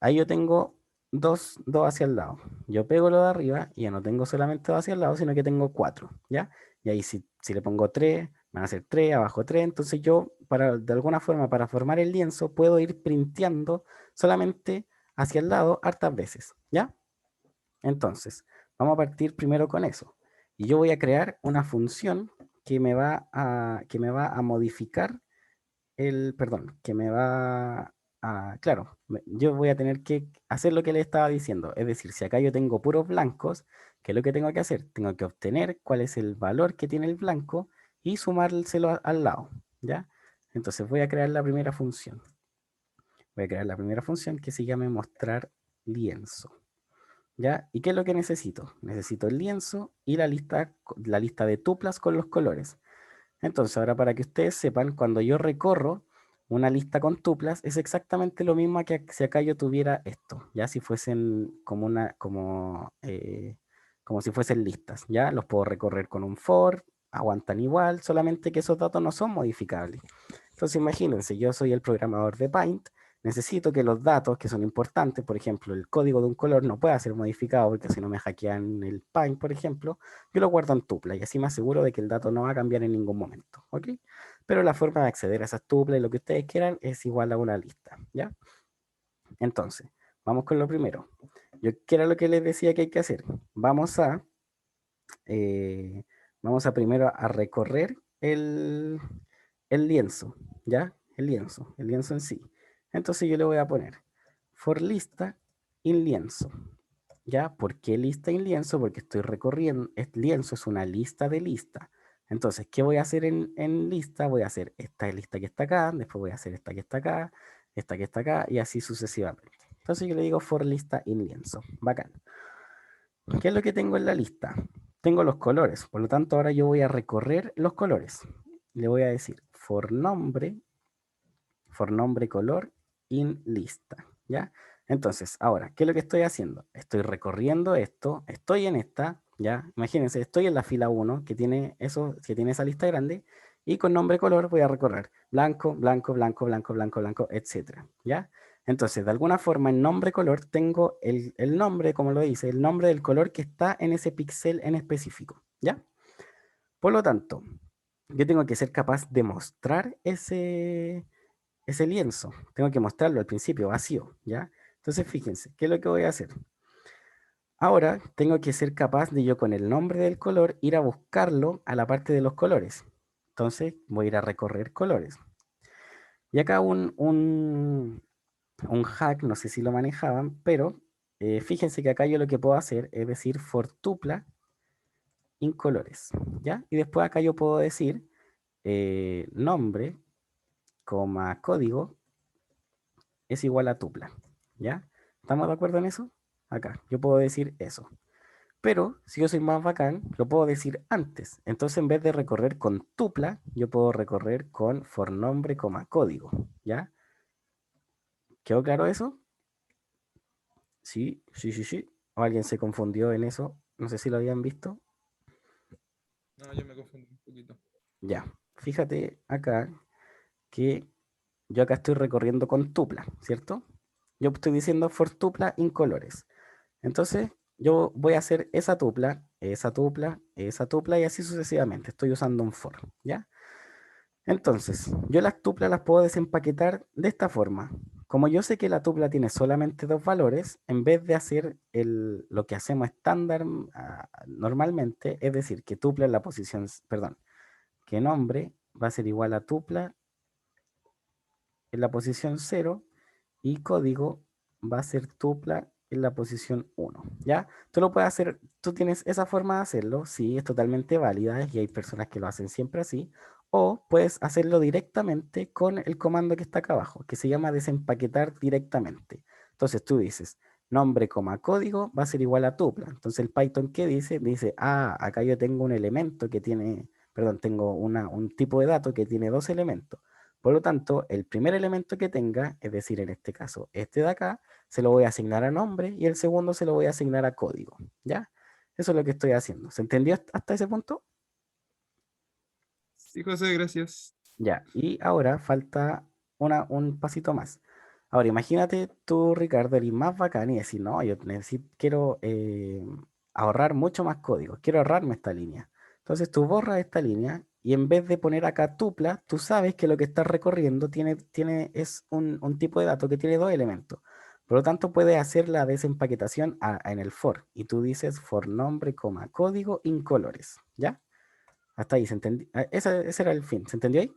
ahí yo tengo dos hacia el lado. Yo pego lo de arriba y ya no tengo solamente dos hacia el lado, sino que tengo cuatro, ¿ya? Y ahí si le pongo tres, van a ser tres, abajo tres. Entonces yo, de alguna forma, para formar el lienzo, puedo ir printeando solamente hacia el lado hartas veces, ¿ya? Entonces, vamos a partir primero con eso. Y yo voy a crear una función que me va a modificar perdón, que me va a, claro, yo voy a tener que hacer lo que le estaba diciendo. Es decir, si acá yo tengo puros blancos, ¿qué es lo que tengo que hacer? Tengo que obtener cuál es el valor que tiene el blanco y sumárselo al lado, ¿ya? Entonces voy a crear la primera función. Voy a crear la primera función que se llame mostrar lienzo, ¿ya? ¿Y qué es lo que necesito? Necesito el lienzo y la lista de tuplas con los colores. Entonces, ahora para que ustedes sepan, cuando yo recorro una lista con tuplas, es exactamente lo mismo que si acá yo tuviera esto, ya si fuesen como si fuesen listas, ya los puedo recorrer con un for, aguantan igual, solamente que esos datos no son modificables. Entonces, imagínense, yo soy el programador de Paint, necesito que los datos que son importantes, por ejemplo, el código de un color no pueda ser modificado porque si no me hackean el Paint, por ejemplo, yo lo guardo en tupla y así me aseguro de que el dato no va a cambiar en ningún momento, ¿ok? Pero la forma de acceder a esas tuplas y lo que ustedes quieran es igual a una lista, ¿ya? Entonces, vamos con lo primero. ¿Qué era lo que les decía que hay que hacer? Eh, vamos a primero a recorrer el lienzo, ¿ya? El lienzo en sí. Entonces yo le voy a poner for lista in lienzo, ¿ya? ¿Por qué lista in lienzo? Porque estoy recorriendo, lienzo es una lista de lista. Entonces, ¿qué voy a hacer en lista? Voy a hacer esta lista que está acá, después voy a hacer esta que está acá, esta que está acá, y así sucesivamente. Entonces yo le digo for lista in lienzo. Bacán. ¿Qué es lo que tengo en la lista? Tengo los colores, por lo tanto ahora yo voy a recorrer los colores. Le voy a decir for nombre color in lista, ¿ya? Entonces, ahora, ¿qué es lo que estoy haciendo? Estoy recorriendo esto, estoy en esta, ¿ya? Imagínense, estoy en la fila 1 que tiene esa lista grande y con nombre color voy a recorrer blanco, blanco, blanco, blanco, blanco, blanco, etcétera, ¿ya? Entonces, de alguna forma, en nombre color tengo el nombre, como lo dice, el nombre del color que está en ese píxel en específico, ¿ya? Por lo tanto, yo tengo que ser capaz de mostrar ese lienzo. Tengo que mostrarlo al principio vacío, ¿ya? Entonces, fíjense, ¿qué es lo que voy a hacer? Ahora tengo que ser capaz de yo con el nombre del color ir a buscarlo a la parte de los colores. Entonces, voy a ir a recorrer colores. Y acá un hack, no sé si lo manejaban, pero fíjense que acá yo lo que puedo hacer es decir for tupla in colores, ¿ya? Y después acá yo puedo decir nombre, coma, código es igual a tupla, ¿ya? ¿Estamos de acuerdo en eso? Acá, yo puedo decir eso. Pero si yo soy más bacán, lo puedo decir antes. Entonces, en vez de recorrer con tupla, yo puedo recorrer con for nombre, código, ¿ya? ¿Quedó claro eso? Sí, sí, sí, sí. ¿O alguien se confundió en eso? No sé si lo habían visto. No, yo me confundí un poquito. Ya, fíjate acá que yo acá estoy recorriendo con tupla, ¿cierto? Yo estoy diciendo for tupla incolores. Entonces, yo voy a hacer esa tupla, esa tupla, esa tupla y así sucesivamente. Estoy usando un for, ¿ya? Entonces, yo las tuplas las puedo desempaquetar de esta forma. Como yo sé que la tupla tiene solamente dos valores, en vez de hacer lo que hacemos estándar normalmente, es decir, que tupla en la posición, perdón, que nombre va a ser igual a tupla en la posición cero y código va a ser tupla en la posición uno, ¿ya? Tú lo puedes hacer, tú tienes esa forma de hacerlo, sí, es totalmente válida y hay personas que lo hacen siempre así, o puedes hacerlo directamente con el comando que está acá abajo, que se llama desempaquetar directamente. Entonces tú dices, nombre, código va a ser igual a tupla. Entonces el Python, ¿qué dice? Dice, acá yo tengo un elemento que tiene, perdón, tengo un tipo de dato que tiene dos elementos. Por lo tanto, el primer elemento que tenga, es decir, en este caso, este de acá, se lo voy a asignar a nombre y el segundo se lo voy a asignar a código, ¿ya? Eso es lo que estoy haciendo. ¿Se entendió hasta ese punto? Sí, José, gracias. Ya, y ahora falta un pasito más. Ahora, imagínate tú, Ricardo, eres más bacán y decir, no, yo quiero ahorrar mucho más código, quiero ahorrarme esta línea. Entonces tú borras esta línea y en vez de poner acá tupla, tú sabes que lo que estás recorriendo es un tipo de dato que tiene dos elementos. Por lo tanto, puedes hacer la desempaquetación en el for y tú dices for nombre, código, incolores, ¿ya? Hasta ahí, ¿se entendió? Ese era el fin, ¿se entendió ahí?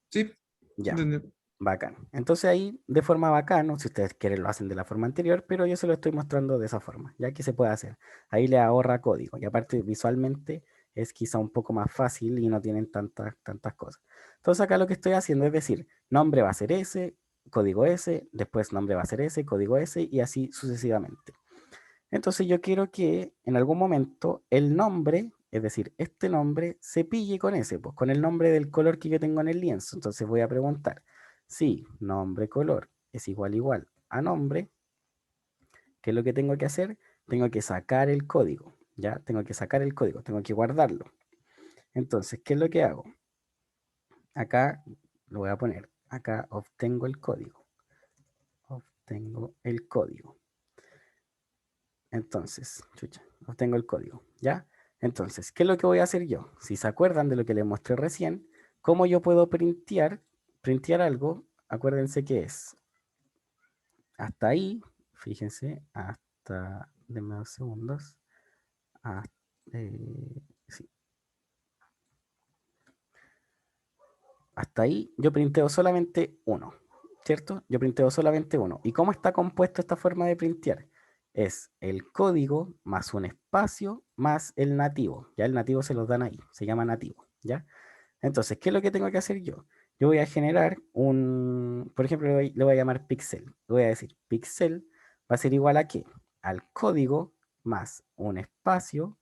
Sí, Ya, entendí. bacán. Entonces ahí, de forma bacán, o si ustedes quieren lo hacen de la forma anterior, pero yo se lo estoy mostrando de esa forma, ya que se puede hacer. Ahí le ahorra código y aparte visualmente es quizá un poco más fácil y no tienen tantas cosas. Entonces acá lo que estoy haciendo es decir, nombre va a ser ese, código ese, después nombre va a ser ese, código ese y así sucesivamente. Entonces yo quiero que en algún momento el nombre, es decir, este nombre, se pille con ese, pues con el nombre del color que yo tengo en el lienzo. Entonces voy a preguntar si nombre color es igual a nombre, ¿qué es lo que tengo que hacer? Tengo que sacar el código, ¿ya? Tengo que sacar el código, tengo que guardarlo. Entonces, ¿qué es lo que hago? Acá lo voy a poner, acá obtengo el código, obtengo el código. Entonces, chucha, obtengo el código, ¿ya? Entonces, ¿qué es lo que voy a hacer yo? Si se acuerdan de lo que les mostré recién, ¿cómo yo puedo printear algo? Acuérdense que es hasta ahí, fíjense, denme 2 segundos, ah, sí, hasta ahí yo printeo solamente uno, ¿cierto? Yo printeo solamente uno. ¿Y cómo está compuesto esta forma de printear? Es el código más un espacio más el nativo. Ya el nativo se los dan ahí, se llama nativo, ¿ya? Entonces, ¿qué es lo que tengo que hacer yo? Yo voy a generar por ejemplo, le voy a llamar pixel. Le voy a decir, pixel va a ser igual a qué? Al código más un espacio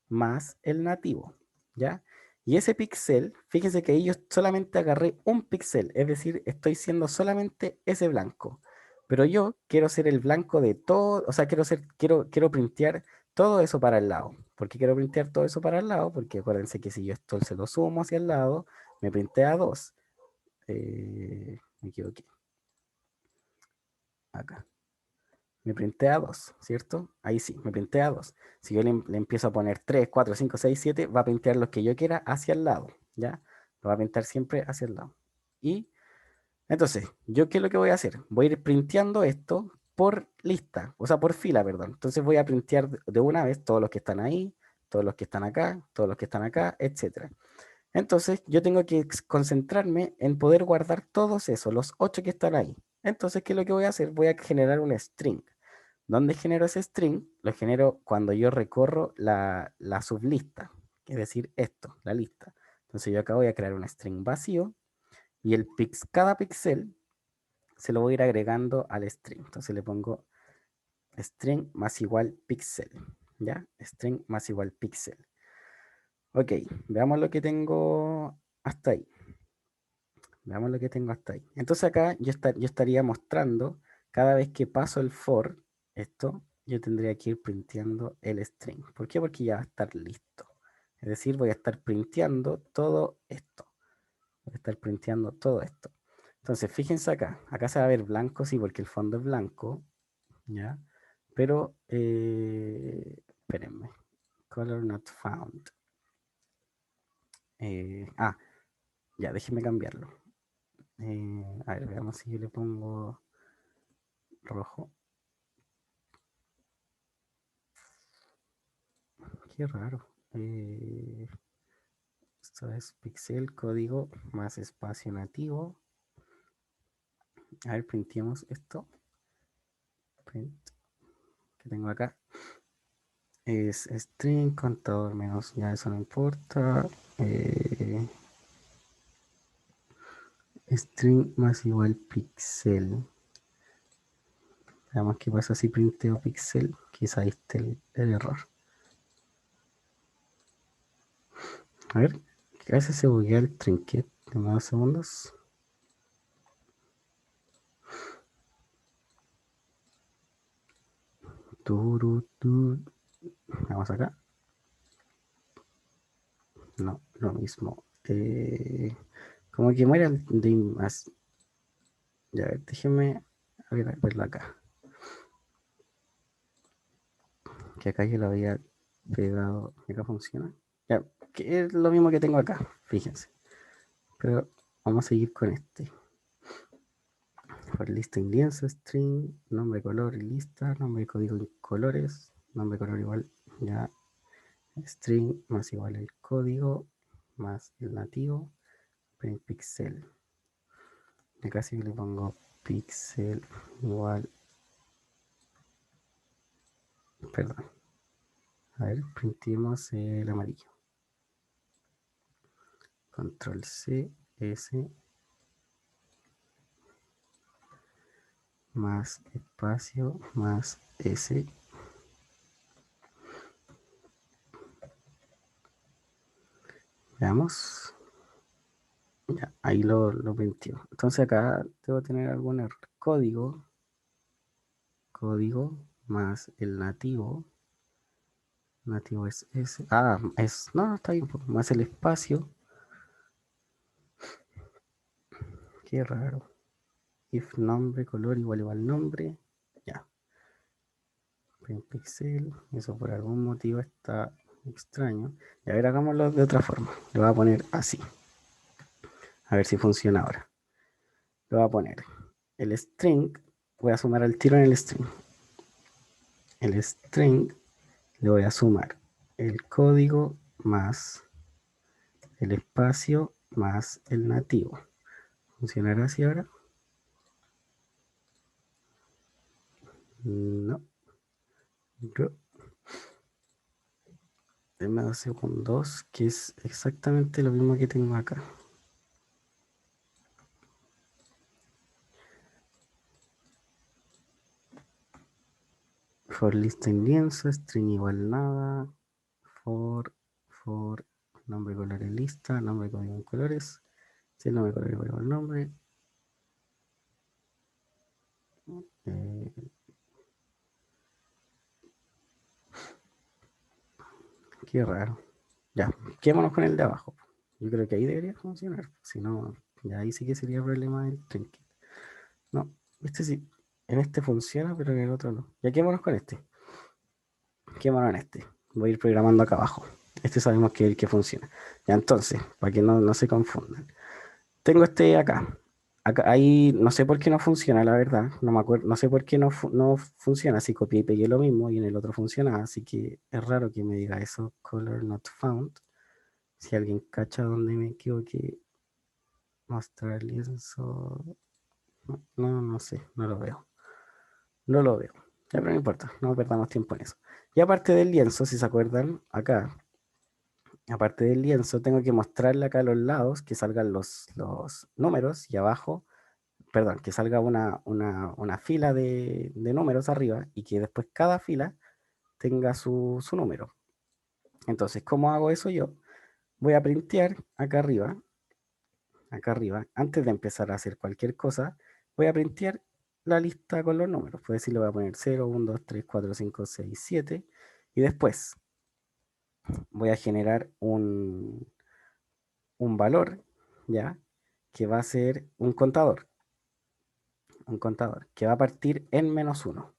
más el nativo, ¿ya? Y ese pixel, fíjense que ahí yo solamente agarré un pixel, es decir, estoy siendo solamente ese blanco. Pero yo quiero ser el blanco de todo, o sea, quiero printear todo eso para el lado. ¿Por qué quiero printear todo eso para el lado? Porque acuérdense que si yo esto se lo sumo hacia el lado, me printea 2. Me equivoqué. Acá. Me printea 2, ¿cierto? Ahí sí, me printea 2. Si yo le empiezo a poner 3, 4, 5, 6, 7, va a printear los que yo quiera hacia el lado, ¿ya? Lo va a printar siempre hacia el lado. Y entonces, ¿yo qué es lo que voy a hacer? Voy a ir printeando esto por lista, o sea, por fila, perdón. Entonces voy a printear de una vez todos los que están ahí, todos los que están acá, todos los que están acá, etcétera. Entonces, yo tengo que concentrarme en poder guardar todos esos, los 8 que están ahí. Entonces, ¿qué es lo que voy a hacer? Voy a generar un string. ¿Dónde genero ese string? Lo genero cuando yo recorro la sublista, es decir, esto, la lista. Entonces, yo acá voy a crear un string vacío y cada píxel se lo voy a ir agregando al string. Entonces, le pongo string más igual píxel, ¿ya? String más igual píxel. Ok, veamos lo que tengo hasta ahí. Veamos lo que tengo hasta ahí. Entonces acá yo estaría mostrando cada vez que paso el for, esto, yo tendría que ir printeando el string. ¿Por qué? Porque ya va a estar listo. Es decir, voy a estar printeando todo esto. Voy a estar printeando todo esto. Entonces, fíjense acá. Acá se va a ver blanco, sí, porque el fondo es blanco. ¿Ya? Pero, espérenme. Color not found. Ya, déjenme cambiarlo. A ver, veamos si yo le pongo rojo. Qué raro. Esto es pixel, código, más espacio nativo. A ver, printemos esto. Print, que tengo acá. Es string, contador menos, ya eso no importa. String más igual pixel. Veamos qué pasa si printeo pixel. Quizá ahí esté el error. A ver, a veces se buguea el trinket. De 2 segundos. Vamos acá. No, lo mismo. Como que muere el de más. Ya, a ver, déjenme verlo acá. Que acá yo lo había pegado. Acá funciona. Ya, que es lo mismo que tengo acá. Fíjense. Pero vamos a seguir con este. For lista en lienzo, string, nombre, color y lista, nombre, código y colores, nombre, color igual, ya, string más igual el código, más el nativo, print pixel. Acá sí le pongo pixel igual, perdón. A ver, printemos el amarillo. Control C, S, más espacio, más S. Veamos. Ya, ahí lo printió. Entonces acá debo tener algún error. Código más el nativo. Nativo es ese. No, está bien, pues, más el espacio. Qué raro. If nombre, color igual nombre. Ya. Print pixel. Eso por algún motivo está extraño. Y a ver, hagámoslo de otra forma. Lo voy a poner así. A ver si funciona ahora. Lo voy a poner el string. Voy a sumar al tiro en el string. El string le voy a sumar el código más el espacio más el nativo. ¿Funcionará así ahora? No. Denme 2 segundos, que es exactamente lo mismo que tengo acá. For lista en lienzo, string igual nada. For, nombre, color en lista, nombre, código en colores. Si el nombre, color igual al nombre. Qué raro. Ya, quedémonos con el de abajo. Yo creo que ahí debería funcionar. Si no, ya ahí sí que sería problema del trinket. No, este sí. En este funciona, pero en el otro no. Ya quedémonos con este. Quedémonos en este. Voy a ir programando acá abajo. Este sabemos que es el que funciona. Ya entonces, para que no se confundan. Tengo este acá. Acá ahí no sé por qué no funciona, la verdad. No me acuerdo, no sé por qué no funciona. Si copié y pegué lo mismo y en el otro funciona. Así que es raro que me diga eso. Color not found. Si alguien cacha donde me equivoqué. Mostrar lienzo. No sé, no lo veo. No lo veo. Ya, pero no importa, no perdamos tiempo en eso. Y aparte del lienzo, si se acuerdan, acá, aparte del lienzo, tengo que mostrarle acá a los lados que salgan los números y abajo, perdón, que salga una fila de números arriba y que después cada fila tenga su número. Entonces, ¿cómo hago eso yo? Voy a printear acá arriba, antes de empezar a hacer cualquier cosa, voy a printear la lista con los números. Puedo decir, le voy a poner 0, 1, 2, 3, 4, 5, 6, 7. Y después voy a generar un valor, ¿ya? Que va a ser un contador que va a partir en -1.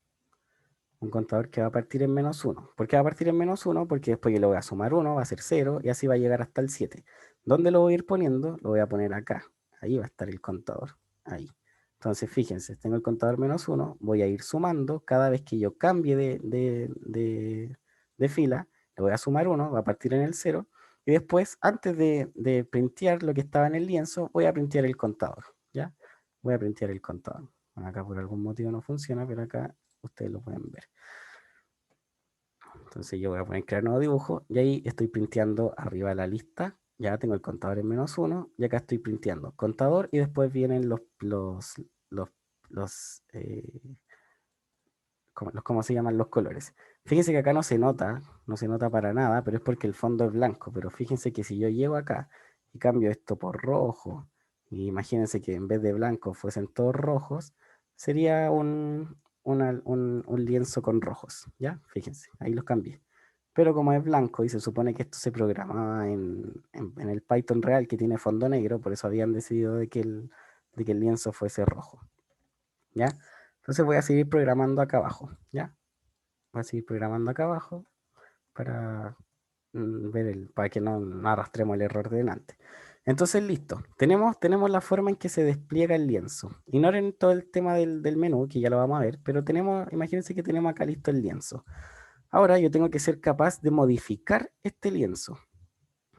Un contador que va a partir en -1. ¿Por qué va a partir en -1? Porque después yo le voy a sumar 1, va a ser 0, y así va a llegar hasta el 7. ¿Dónde lo voy a ir poniendo? Lo voy a poner acá. Ahí va a estar el contador. Ahí. Entonces, fíjense, tengo el contador -1, voy a ir sumando. Cada vez que yo cambie de fila, le voy a sumar 1, va a partir en el 0. Y después, antes de printear lo que estaba en el lienzo, voy a printear el contador. ¿Ya? Voy a printear el contador. Bueno, acá por algún motivo no funciona, pero acá ustedes lo pueden ver. Entonces yo voy a poner crear nuevo dibujo y ahí estoy printeando arriba de la lista. Ya tengo el contador en -1 y acá estoy printeando contador y después vienen los ¿cómo se llaman? Los colores. Fíjense que acá no se nota para nada, pero es porque el fondo es blanco. Pero fíjense que si yo llego acá y cambio esto por rojo, y imagínense que en vez de blanco fuesen todos rojos, sería un lienzo con rojos, ¿ya? Fíjense, ahí los cambié. Pero como es blanco y se supone que esto se programaba en el Python real que tiene fondo negro, por eso habían decidido de que el lienzo fuese rojo, ¿ya? Entonces voy a seguir programando acá abajo, ¿ya? Voy a seguir programando acá abajo para para que no arrastremos el error de delante. Entonces, listo. Tenemos la forma en que se despliega el lienzo. Ignoren todo el tema del menú, que ya lo vamos a ver, pero imagínense que tenemos acá listo el lienzo. Ahora yo tengo que ser capaz de modificar este lienzo,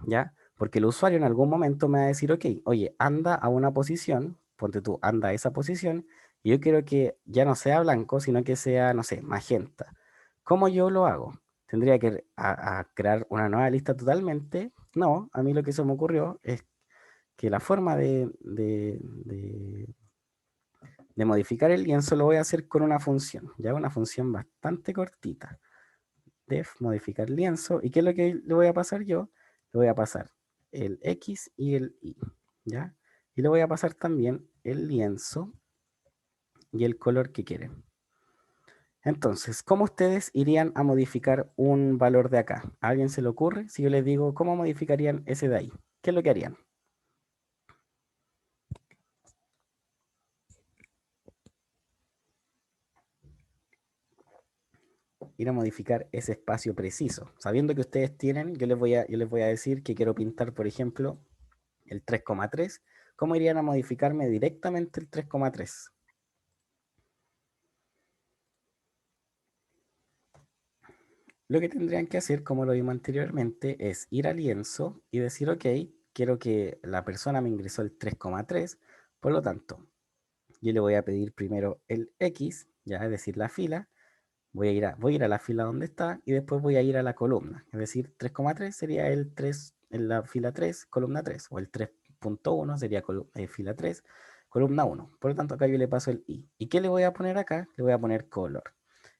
¿ya? Porque el usuario en algún momento me va a decir, ok, oye, anda a una posición, ponte tú, anda a esa posición, y yo quiero que ya no sea blanco, sino que sea, no sé, magenta. ¿Cómo yo lo hago? ¿Tendría que a crear una nueva lista totalmente? No, a mí lo que se me ocurrió es que la forma de modificar el lienzo lo voy a hacer con una función, ya una función bastante cortita. Def modificar lienzo. ¿Y qué es lo que le voy a pasar yo? Le voy a pasar el X y el Y, ¿ya? Y le voy a pasar también el lienzo y el color que quieren. Entonces, ¿cómo ustedes irían a modificar un valor de acá? ¿A alguien se le ocurre? Si yo les digo, ¿cómo modificarían ese de ahí? ¿Qué es lo que harían? Ir a modificar ese espacio preciso. Sabiendo que ustedes tienen, yo les voy a decir que quiero pintar, por ejemplo, el 3,3. ¿Cómo irían a modificarme directamente el 3,3? Lo que tendrían que hacer, como lo vimos anteriormente, es ir al lienzo y decir, ok, quiero que la persona me ingresó el 3,3, por lo tanto, yo le voy a pedir primero el X, ya es decir, la fila, voy a ir a la fila donde está y después voy a ir a la columna, es decir, 3,3 sería el 3 en la fila 3, columna 3, o el 3,1 sería fila 3, columna 1. Por lo tanto, acá yo le paso el I. ¿Y qué le voy a poner acá? Le voy a poner color.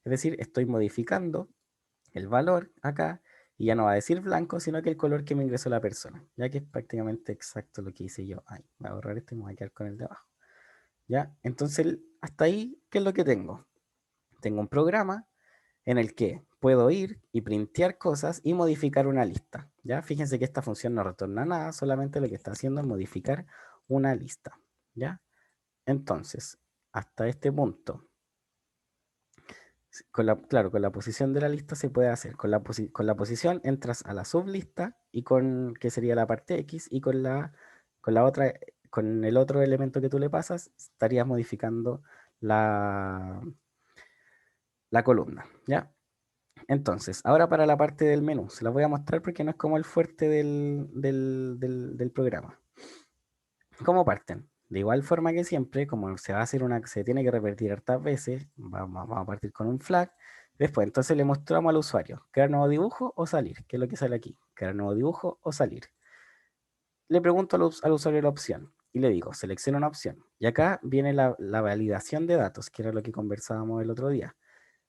Es decir, estoy modificando el valor acá y ya no va a decir blanco, sino que el color que me ingresó la persona, ya que es prácticamente exacto lo que hice yo. Ay, voy a borrar esto y me voy a quedar con el de abajo. ¿Ya? Entonces, hasta ahí, ¿qué es lo que tengo? Tengo un programa en el que puedo ir y printear cosas y modificar una lista. ¿Ya? Fíjense que esta función no retorna nada, solamente lo que está haciendo es modificar una lista. ¿Ya? Entonces, hasta este punto, claro, con la posición de la lista se puede hacer. Con la posición entras a la sublista y que sería la parte X, y con la otra, con el otro elemento que tú le pasas, estarías modificando la, la columna, ¿ya? Entonces, ahora para la parte del menú, se la voy a mostrar porque no es como el fuerte del programa. ¿Cómo parten? De igual forma que siempre, como se va a hacer se tiene que repetir hartas veces, vamos a partir con un flag. Después, entonces le mostramos al usuario, crear nuevo dibujo o salir, que es lo que sale aquí, crear nuevo dibujo o salir. Le pregunto al usuario la opción y le digo, selecciona una opción. Y acá viene la validación de datos, que era lo que conversábamos el otro día.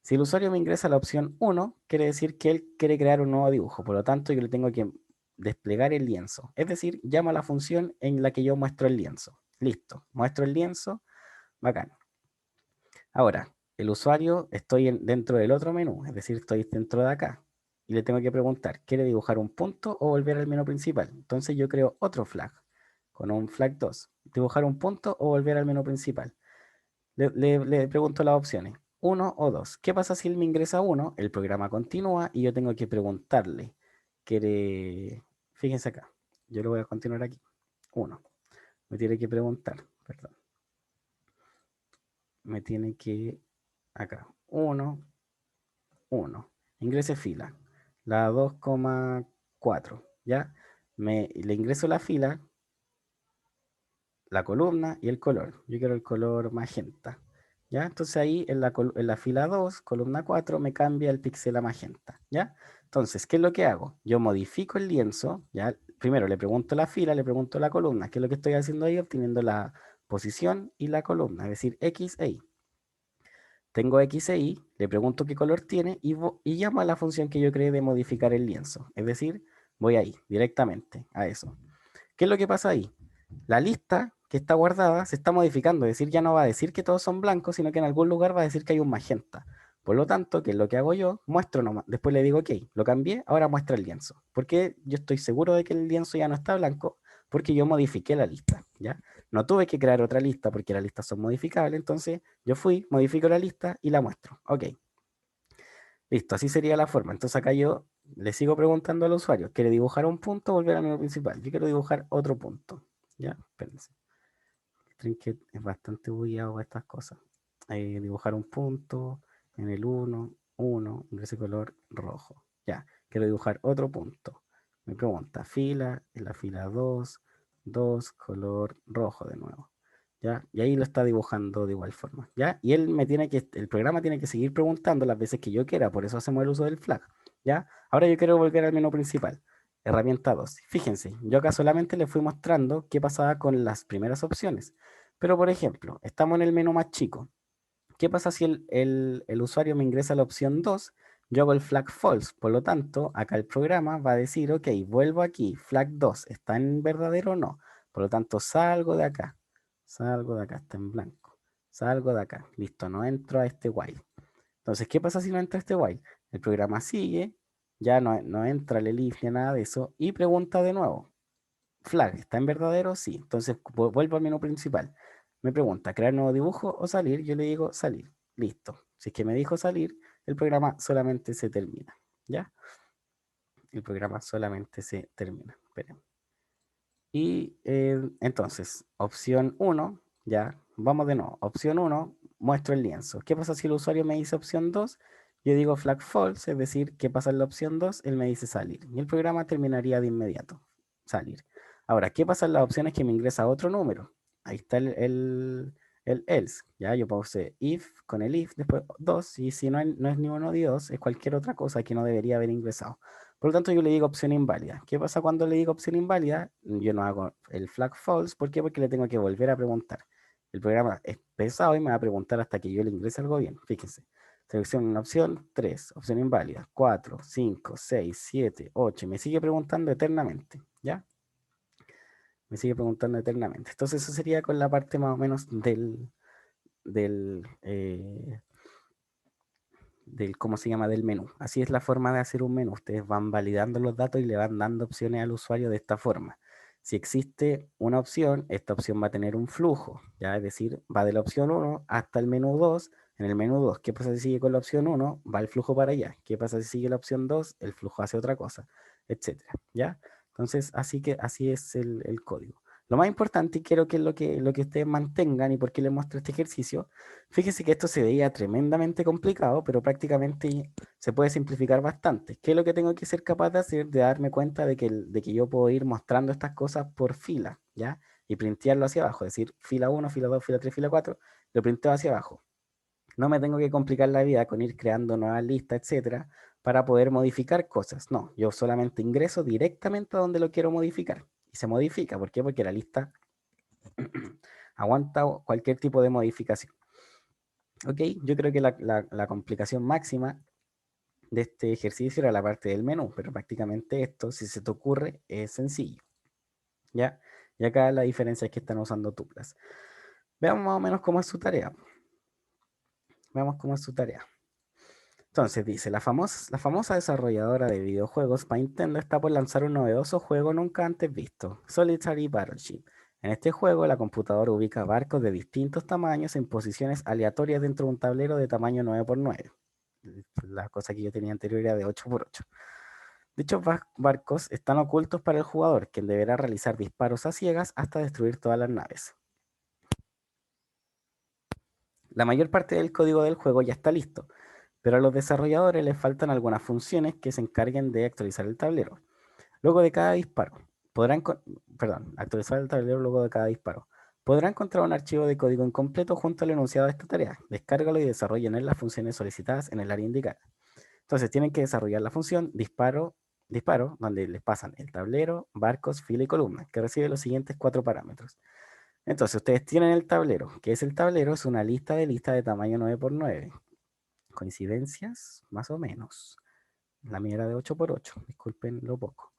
Si el usuario me ingresa la opción 1, quiere decir que él quiere crear un nuevo dibujo. Por lo tanto, yo le tengo que desplegar el lienzo. Es decir, llamo a la función en la que yo muestro el lienzo. Listo, muestro el lienzo, bacán. Ahora, el usuario, estoy dentro del otro menú, es decir, estoy dentro de acá. Y le tengo que preguntar, ¿quiere dibujar un punto o volver al menú principal? Entonces yo creo otro flag, con un flag 2. Dibujar un punto o volver al menú principal. Le pregunto las opciones, 1 o 2. ¿Qué pasa si él me ingresa 1? El programa continúa y yo tengo que preguntarle, ¿quiere? Fíjense acá, yo lo voy a continuar aquí. 1. Me tiene que preguntar, perdón. Me tiene que, acá, 1, 1. Ingrese fila, la 2,4, ¿ya? Le ingreso la fila, la columna y el color. Yo quiero el color magenta, ¿ya? Entonces ahí en la fila 2, columna 4, me cambia el píxel a magenta, ¿ya? Entonces, ¿qué es lo que hago? Yo modifico el lienzo, ¿ya? Primero le pregunto la fila, le pregunto la columna. ¿Qué es lo que estoy haciendo ahí? Obteniendo la posición y la columna, es decir, X e Y. Tengo X e Y, le pregunto qué color tiene y llamo a la función que yo creé de modificar el lienzo. Es decir, voy ahí, directamente a eso. ¿Qué es lo que pasa ahí? La lista que está guardada se está modificando, es decir, ya no va a decir que todos son blancos, sino que en algún lugar va a decir que hay un magenta. Por lo tanto, ¿qué es lo que hago yo? Muestro nomás. Después le digo, ok, lo cambié, ahora muestra el lienzo. Porque yo estoy seguro de que el lienzo ya no está blanco, porque yo modifiqué la lista, ¿ya? No tuve que crear otra lista porque las listas son modificables, entonces yo fui, modifico la lista y la muestro. Ok, listo, así sería la forma. Entonces acá yo le sigo preguntando al usuario, ¿quiere dibujar un punto o volver al menú principal? Yo quiero dibujar otro punto, ¿ya? Espérense. Trinket es bastante bugueado para estas cosas. Dibujar un punto en el 1, 1, ingrese color rojo. Ya, quiero dibujar otro punto. Me pregunta, fila, en la fila 2, 2, color rojo de nuevo. ¿Ya? Y ahí lo está dibujando de igual forma, ¿ya? Y el programa tiene que seguir preguntando las veces que yo quiera, por eso hacemos el uso del flag, ¿ya? Ahora yo quiero volver al menú principal, herramienta 2. Fíjense, yo acá solamente les fui mostrando qué pasaba con las primeras opciones. Pero, por ejemplo, estamos en el menú más chico. ¿Qué pasa si el usuario me ingresa la opción 2? Yo hago el flag false. Por lo tanto, acá el programa va a decir, ok, vuelvo aquí, flag 2, ¿está en verdadero o no? Por lo tanto, salgo de acá. Salgo de acá, está en blanco. Salgo de acá. Listo, no entro a este while. Entonces, ¿qué pasa si no entra a este while? El programa sigue, ya no entra el elif ni nada de eso, y pregunta de nuevo. Flag, ¿está en verdadero? Sí. Entonces vuelvo al menú principal. Me pregunta, ¿crear nuevo dibujo o salir? Yo le digo salir. Listo. Si es que me dijo salir, el programa solamente se termina. ¿Ya? El programa solamente se termina. Esperen. Y entonces, opción 1, ya, vamos de nuevo. Opción 1, muestro el lienzo. ¿Qué pasa si el usuario me dice opción 2? Yo digo flag false, es decir, ¿qué pasa en la opción 2? Él me dice salir. Y el programa terminaría de inmediato. Salir. Ahora, ¿qué pasa en las opciones que me ingresa otro número? Ahí está el else. Ya, yo puse if con el if, después 2, y si no es ni uno ni dos, es cualquier otra cosa que no debería haber ingresado. Por lo tanto, yo le digo opción inválida. ¿Qué pasa cuando le digo opción inválida? Yo no hago el flag false. ¿Por qué? Porque le tengo que volver a preguntar. El programa es pesado y me va a preguntar hasta que yo le ingrese algo bien. Fíjense. Selecciona una opción, 3, opción inválida, 4, 5, 6, 7, 8. Me sigue preguntando eternamente. ¿Ya? Me sigue preguntando eternamente. Entonces, eso sería con la parte más o menos del, ¿cómo se llama? Del menú. Así es la forma de hacer un menú. Ustedes van validando los datos y le van dando opciones al usuario de esta forma. Si existe una opción, esta opción va a tener un flujo, ¿ya? Es decir, va de la opción 1 hasta el menú 2. En el menú 2, ¿qué pasa si sigue con la opción 1? Va el flujo para allá. ¿Qué pasa si sigue la opción 2? El flujo hace otra cosa, etcétera, ¿ya? Entonces, así es el código. Lo más importante, y quiero que lo que ustedes mantengan, y por qué les muestro este ejercicio, fíjese que esto se veía tremendamente complicado, pero prácticamente se puede simplificar bastante. ¿Qué es lo que tengo que ser capaz de hacer? De darme cuenta de que yo puedo ir mostrando estas cosas por fila, ¿ya? Y printearlo hacia abajo, es decir, fila 1, fila 2, fila 3, fila 4, lo printeo hacia abajo. No me tengo que complicar la vida con ir creando nuevas listas, etcétera, para poder modificar cosas. No, yo solamente ingreso directamente a donde lo quiero modificar. Y se modifica. ¿Por qué? Porque la lista aguanta cualquier tipo de modificación. Ok, yo creo que la complicación máxima de este ejercicio era la parte del menú, pero prácticamente esto, si se te ocurre, es sencillo. ¿Ya? Y acá la diferencia es que están usando tuplas. Veamos más o menos cómo es su tarea. Veamos cómo es su tarea. Entonces dice, la famosa desarrolladora de videojuegos Nintendo está por lanzar un novedoso juego nunca antes visto, Solitary Battleship. En este juego, la computadora ubica barcos de distintos tamaños en posiciones aleatorias dentro de un tablero de tamaño 9x9. La cosa que yo tenía anterior era de 8x8. Dichos barcos están ocultos para el jugador, quien deberá realizar disparos a ciegas hasta destruir todas las naves. La mayor parte del código del juego ya está listo, pero a los desarrolladores les faltan algunas funciones que se encarguen de actualizar el tablero. Luego de cada disparo, actualizar el tablero luego de cada disparo. Podrá encontrar un archivo de código incompleto junto al enunciado de esta tarea. Descárgalo y desarrollen en las funciones solicitadas en el área indicada. Entonces tienen que desarrollar la función disparo, donde les pasan el tablero, barcos, fila y columna, que recibe los siguientes 4 parámetros. Entonces ustedes tienen el tablero. ¿Qué es el tablero? Es una lista de tamaño 9x9. Coincidencias, más o menos. La mía era de 8x8, disculpen lo poco.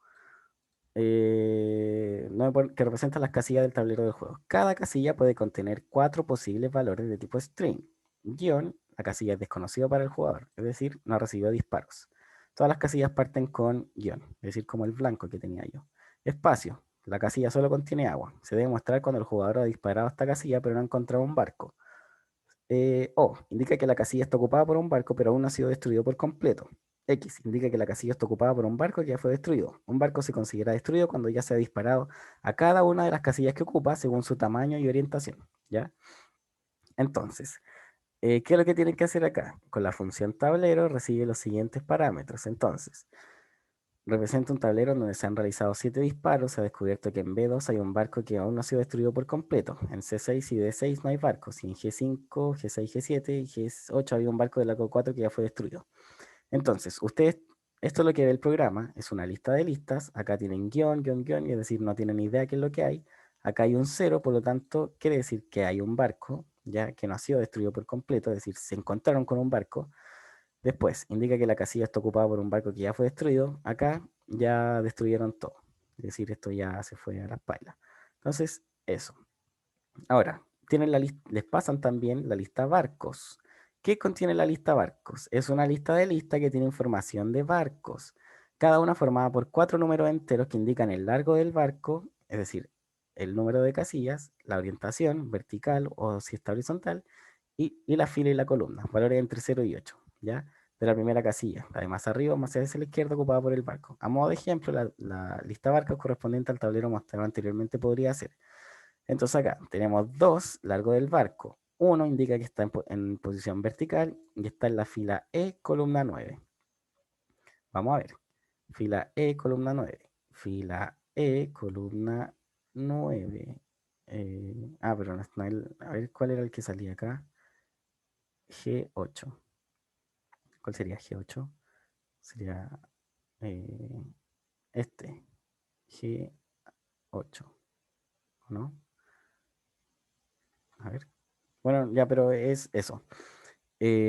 Que representa las casillas del tablero del juego. Cada casilla puede contener 4 posibles valores de tipo string. Guión, la casilla es desconocida para el jugador, es decir, no ha recibido disparos. Todas las casillas parten con guión, es decir, como el blanco que tenía yo. Espacio, la casilla solo contiene agua. Se debe mostrar cuando el jugador ha disparado a esta casilla pero no ha encontrado un barco. O, indica que la casilla está ocupada por un barco pero aún no ha sido destruido por completo. X, indica que la casilla está ocupada por un barco que ya fue destruido. Un barco se considera destruido cuando ya se ha disparado a cada una de las casillas que ocupa según su tamaño y orientación, ¿ya? Entonces, ¿qué es lo que tienen que hacer acá? Con la función tablero recibe los siguientes parámetros. Entonces, representa un tablero donde se han realizado 7 disparos. Se ha descubierto que en B2 hay un barco que aún no ha sido destruido por completo. En C6 y D6 no hay barcos. Y en G5, G6, G7 y G8 había un barco de largo 4 que ya fue destruido. Entonces, ustedes, esto es lo que ve el programa, es una lista de listas. Acá tienen guión, guión, guión, y es decir, no tienen ni idea qué es lo que hay. Acá hay un 0, por lo tanto, quiere decir que hay un barco, ya que no ha sido destruido por completo, es decir, se encontraron con un barco. Después, indica que la casilla está ocupada por un barco que ya fue destruido. Acá ya destruyeron todo. Es decir, esto ya se fue a las pailas. Entonces, eso. Ahora, tienen les pasan también la lista barcos. ¿Qué contiene la lista barcos? Es una lista de lista que tiene información de barcos. Cada una formada por 4 números enteros que indican el largo del barco, es decir, el número de casillas, la orientación vertical o si está horizontal, y la fila y la columna, valores entre 0 y 8, ¿ya? De la primera casilla, la de más arriba o más hacia la izquierda ocupada por el barco. A modo de ejemplo, la lista barcos correspondiente al tablero mostrado anteriormente podría ser. Entonces acá tenemos 2, largo del barco. 1 indica que está en posición vertical y está en la fila E, columna 9. Vamos a ver. Fila E, columna 9. Fila E, columna 9. Pero no está a ver, ¿cuál era el que salía acá? G8. ¿Cuál sería G8? Sería eh, este. G8. ¿No? A ver. Bueno, ya, pero es eso.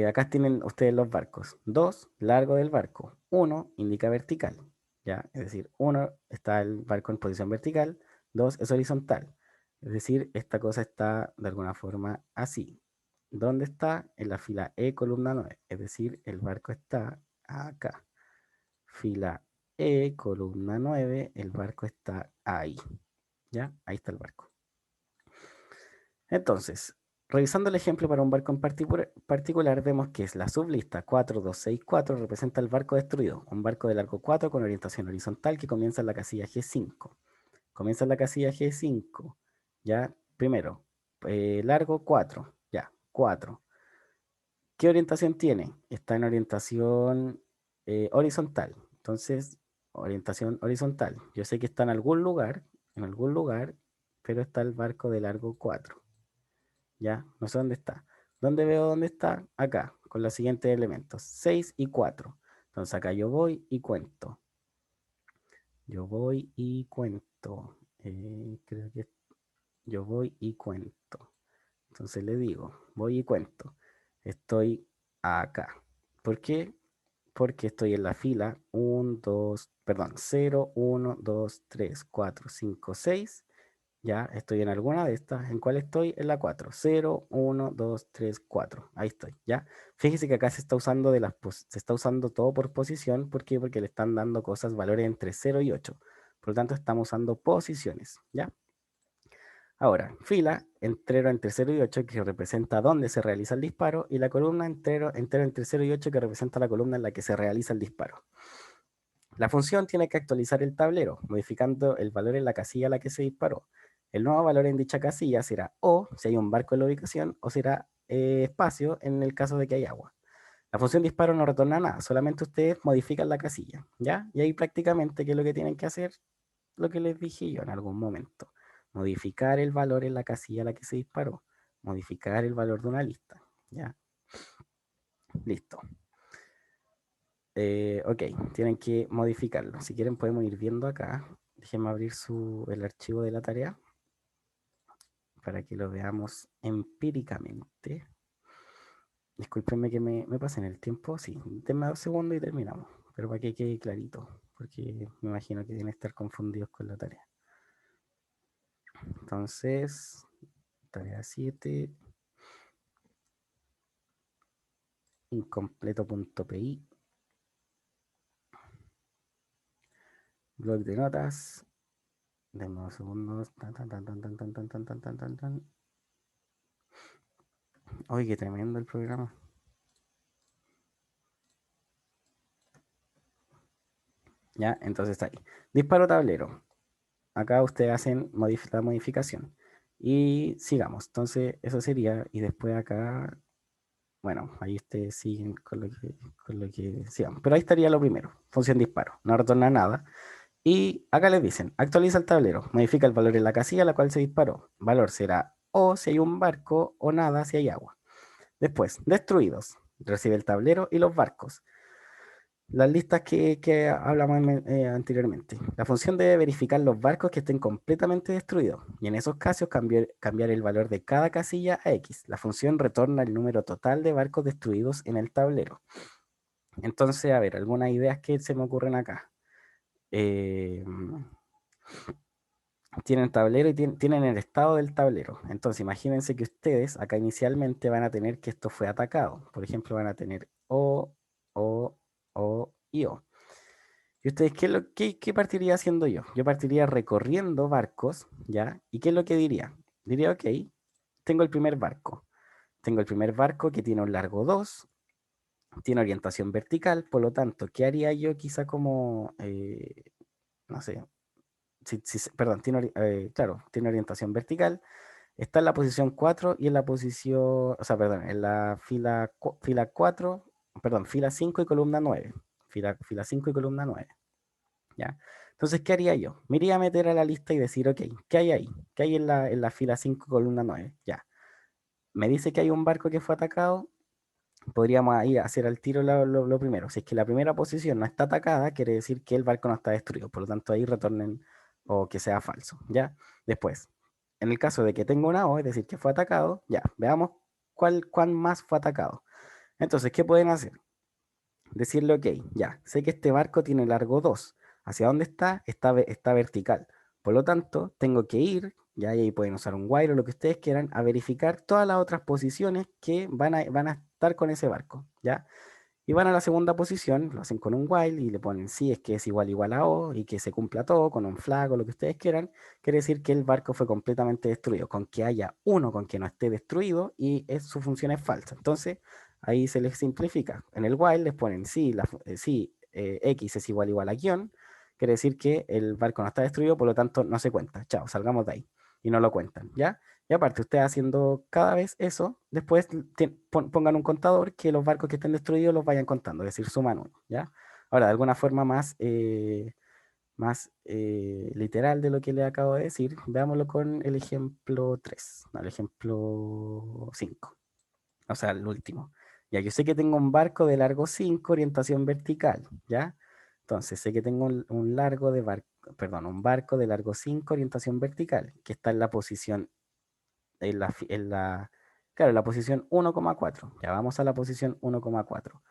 Acá tienen ustedes los barcos. 2, largo del barco. 1 indica vertical. ¿Ya? Es decir, 1 está el barco en posición vertical. 2 es horizontal. Es decir, esta cosa está de alguna forma así. ¿Dónde está? En la fila E, columna 9. Es decir, el barco está acá. Fila E, columna 9. El barco está ahí. ¿Ya? Ahí está el barco. Entonces, revisando el ejemplo para un barco en particular, vemos que es la sublista 4264 representa el barco destruido, un barco de largo 4 con orientación horizontal que comienza en la casilla G5. Comienza en la casilla G5, ya, primero, largo 4, ya, 4. ¿Qué orientación tiene? Está en orientación horizontal. Entonces, orientación horizontal. Yo sé que está en algún lugar, pero está el barco de largo 4. ¿Ya? No sé dónde está. ¿Dónde veo dónde está? Acá, con los siguientes elementos, 6 y 4. Entonces acá yo voy y cuento. Yo voy y cuento. Creo que yo voy y cuento. Entonces le digo, voy y cuento. Estoy acá. ¿Por qué? Porque estoy en la fila 1, 2, perdón, 0, 1, 2, 3, 4, 5, 6 Ya estoy en alguna de estas. ¿En cuál estoy? En la 4. 0, 1, 2, 3, 4. Ahí estoy, ¿ya? Fíjese que acá se está usando se está usando todo por posición. ¿Por qué? Porque le están dando cosas, valores entre 0 y 8. Por lo tanto, estamos usando posiciones, ¿ya? Ahora, fila, entero entre 0 y 8, que representa dónde se realiza el disparo, y la columna entero entre 0 y 8, que representa la columna en la que se realiza el disparo. La función tiene que actualizar el tablero, modificando el valor en la casilla a la que se disparó. El nuevo valor en dicha casilla será O, si hay un barco en la ubicación, o será espacio en el caso de que hay agua. La función disparo no retorna nada, solamente ustedes modifican la casilla, ¿ya? Y ahí prácticamente, ¿qué es lo que tienen que hacer? Lo que les dije yo en algún momento. Modificar el valor en la casilla a la que se disparó. Modificar el valor de una lista, ¿ya? Listo. Ok, tienen que modificarlo. Si quieren podemos ir viendo acá. Déjenme abrir el archivo de la tarea para que lo veamos empíricamente. Discúlpenme que me pasen el tiempo. Sí, denme 2 segundos y terminamos. Pero para que quede clarito, porque me imagino que deben estar confundidos con la tarea. Entonces, tarea 7, incompleto.pi, blog de notas. Denme 2 segundos. Tan, tan, tan, tan, tan, tan, tan, tan, tan, tan, tan, tan. Oye, qué tremendo el programa. Ya, entonces está ahí. Disparo tablero. Acá ustedes hacen la modificación. Y sigamos. Entonces, eso sería. Y después acá, bueno, ahí ustedes siguen con lo que sigamos. Pero ahí estaría lo primero. Función disparo. No retorna nada. Y acá les dicen, actualiza el tablero. Modifica el valor en la casilla a la cual se disparó. Valor será O si hay un barco o nada si hay agua. Después, destruidos. Recibe el tablero y los barcos. Las listas que hablamos anteriormente. La función debe verificar los barcos que estén completamente destruidos y en esos casos cambiar el valor de cada casilla a X. La función retorna el número total de barcos destruidos en el tablero. Entonces, a ver, algunas ideas que se me ocurren acá. Eh, Tienen tablero y tienen el estado del tablero. Entonces, imagínense que ustedes acá inicialmente van a tener que esto fue atacado. Por ejemplo, van a tener O, O y O. ¿Y ustedes qué partiría haciendo yo? Yo partiría recorriendo barcos, ¿ya? ¿Y qué es lo que diría? Diría, ok, tengo el primer barco. Tengo el primer barco que tiene un largo 2, tiene orientación vertical, por lo tanto, ¿qué haría yo quizá como, no sé, perdón, claro, tiene orientación vertical, está en la posición 4 y en la posición, o sea, perdón, en la fila 4, perdón, fila 5 y columna 9. Fila 5 y columna 9. ¿Ya? Entonces, ¿qué haría yo? Me iría a meter a la lista y decir, ok, ¿qué hay ahí? ¿Qué hay en la fila 5 columna 9? Ya. Me dice que hay un barco que fue atacado. Podríamos ahí hacer al tiro lo primero. Si es que la primera posición no está atacada, quiere decir que el barco no está destruido. Por lo tanto, ahí retornen o que sea falso. ¿Ya? Después, en el caso de que tenga una O, es decir, que fue atacado, ya, veamos cuán más fue atacado. Entonces, ¿qué pueden hacer? Decirle, ok, ya, sé que este barco tiene largo 2. ¿Hacia dónde está? Está vertical. Por lo tanto, tengo que ir, ya y ahí pueden usar un while o lo que ustedes quieran, a verificar todas las otras posiciones que van a estar con ese barco, ¿ya? Y van a la segunda posición, lo hacen con un while y le ponen sí, es que es igual a O y que se cumpla todo con un flag o lo que ustedes quieran. Quiere decir que el barco fue completamente destruido, con que haya uno con que no esté destruido y su función es falsa. Entonces, ahí se les simplifica. En el while les ponen sí, X es igual a guión. Quiere decir que el barco no está destruido, por lo tanto no se cuenta. Chao, salgamos de ahí. Y no lo cuentan, ¿ya? Y aparte, ustedes haciendo cada vez eso, después pongan un contador que los barcos que estén destruidos los vayan contando, es decir, suman uno, ¿ya? Ahora, de alguna forma más literal de lo que le acabo de decir, veámoslo con el ejemplo 3, no, el ejemplo 5, o sea, el último. Ya, yo sé que tengo un barco de largo 5, orientación vertical, ¿ya? Entonces, sé que tengo un barco de largo 5, orientación vertical, que está en la posición claro, la posición 1,4. Ya vamos a la posición 1,4.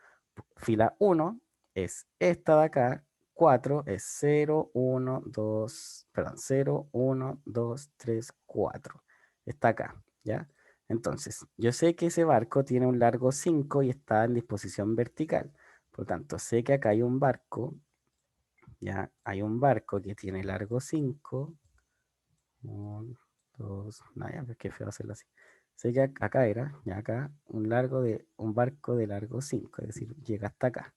Fila 1 es esta de acá, 4 es 0, 1, 2, perdón, 0, 1, 2, 3, 4. Está acá, ¿ya? Entonces, yo sé que ese barco tiene un largo 5 y está en disposición vertical. Por lo tanto, sé que acá hay un barco, ¿ya? Hay un barco que tiene largo 5. 1, 2, no, ya, qué feo hacerlo así. Sé que acá era, ya acá, un barco de largo 5, es decir, llega hasta acá,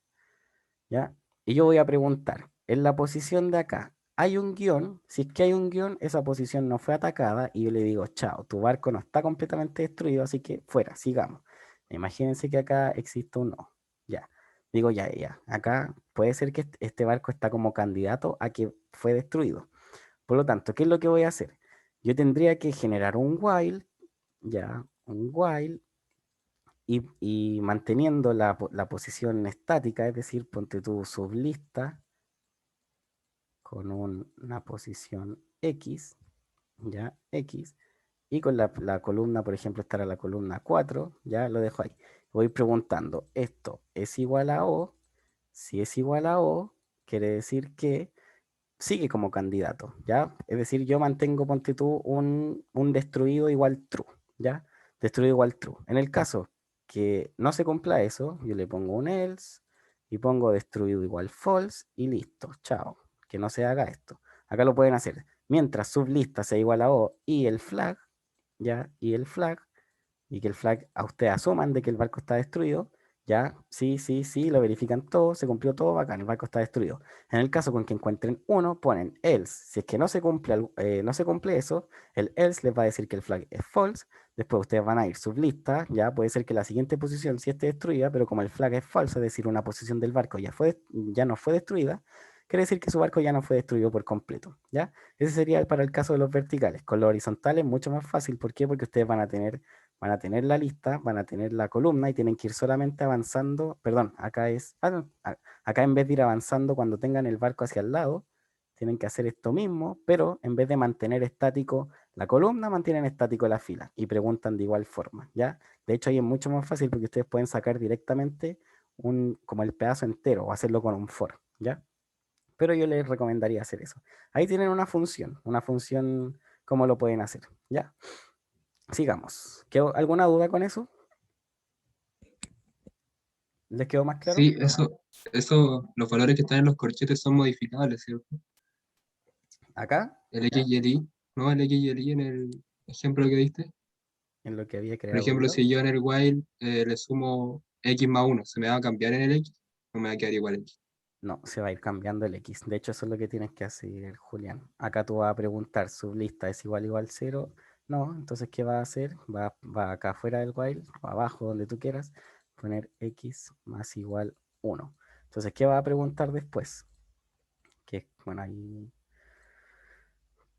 ¿ya? Y yo voy a preguntar, en la posición de acá, ¿hay un guión? Si es que hay un guión, esa posición no fue atacada y yo le digo, chao, tu barco no está completamente destruido, así que fuera, sigamos. Imagínense que acá existe un no, ya. Digo, ya, acá puede ser que este barco está como candidato a que fue destruido. Por lo tanto, ¿qué es lo que voy a hacer? Yo tendría que generar un while, ya, un while, y manteniendo la posición estática, es decir, ponte tu sublista con una posición X, ya, X, y con la columna, por ejemplo, estará la columna 4, ya lo dejo ahí. Voy preguntando, ¿esto es igual a O? Si es igual a O, quiere decir que sigue como candidato, ¿ya? Es decir, yo mantengo, ponte tú, un destruido igual true, ¿ya? Destruido igual true. En el caso que no se cumpla eso, yo le pongo un else y pongo destruido igual false y listo, chao, que no se haga esto. Acá lo pueden hacer. Mientras sublista sea igual a O y el flag, ¿ya? Y que el flag a ustedes asuman de que el barco está destruido, ya, sí, lo verifican todo, se cumplió todo, bacán, el barco está destruido. En el caso con que encuentren uno, ponen else. Si es que no se cumple, no se cumple eso, el else les va a decir que el flag es false. Después ustedes van a ir sublista, ya puede ser que la siguiente posición sí esté destruida, pero como el flag es falso, es decir, una posición del barco ya no fue destruida, quiere decir que su barco ya no fue destruido por completo, ¿ya? Ese sería para el caso de los verticales. Con los horizontales mucho más fácil. ¿Por qué? Porque ustedes van a tener la lista, van a tener la columna y tienen que ir solamente avanzando, perdón, no, acá en vez de ir avanzando cuando tengan el barco hacia el lado, tienen que hacer esto mismo, pero en vez de mantener estático la columna, mantienen estático la fila y preguntan de igual forma, ¿ya? De hecho, ahí es mucho más fácil porque ustedes pueden sacar directamente como el pedazo entero o hacerlo con un for, ¿ya? Pero yo les recomendaría hacer eso. Ahí tienen una función, cómo lo pueden hacer, ¿ya? Sigamos. ¿Alguna duda con eso? ¿Les quedó más claro? Sí, los valores que están en los corchetes son modificables, ¿cierto? Acá, El X y el Y, ¿no? El X y el Y en el ejemplo que diste. en lo que había Por creado ejemplo, yo, si yo en el while le sumo X más 1, ¿se me va a cambiar en el X? ¿O me va a quedar igual X? no, se va a ir cambiando el X. De hecho, eso es lo que tienes que hacer, Julián. Acá tú vas a preguntar, ¿sublista es igual 0? No, entonces, ¿qué va a hacer? Va acá afuera del while, o abajo, donde tú quieras, poner X más igual 1. Entonces, ¿qué va a preguntar después? Que, bueno, ahí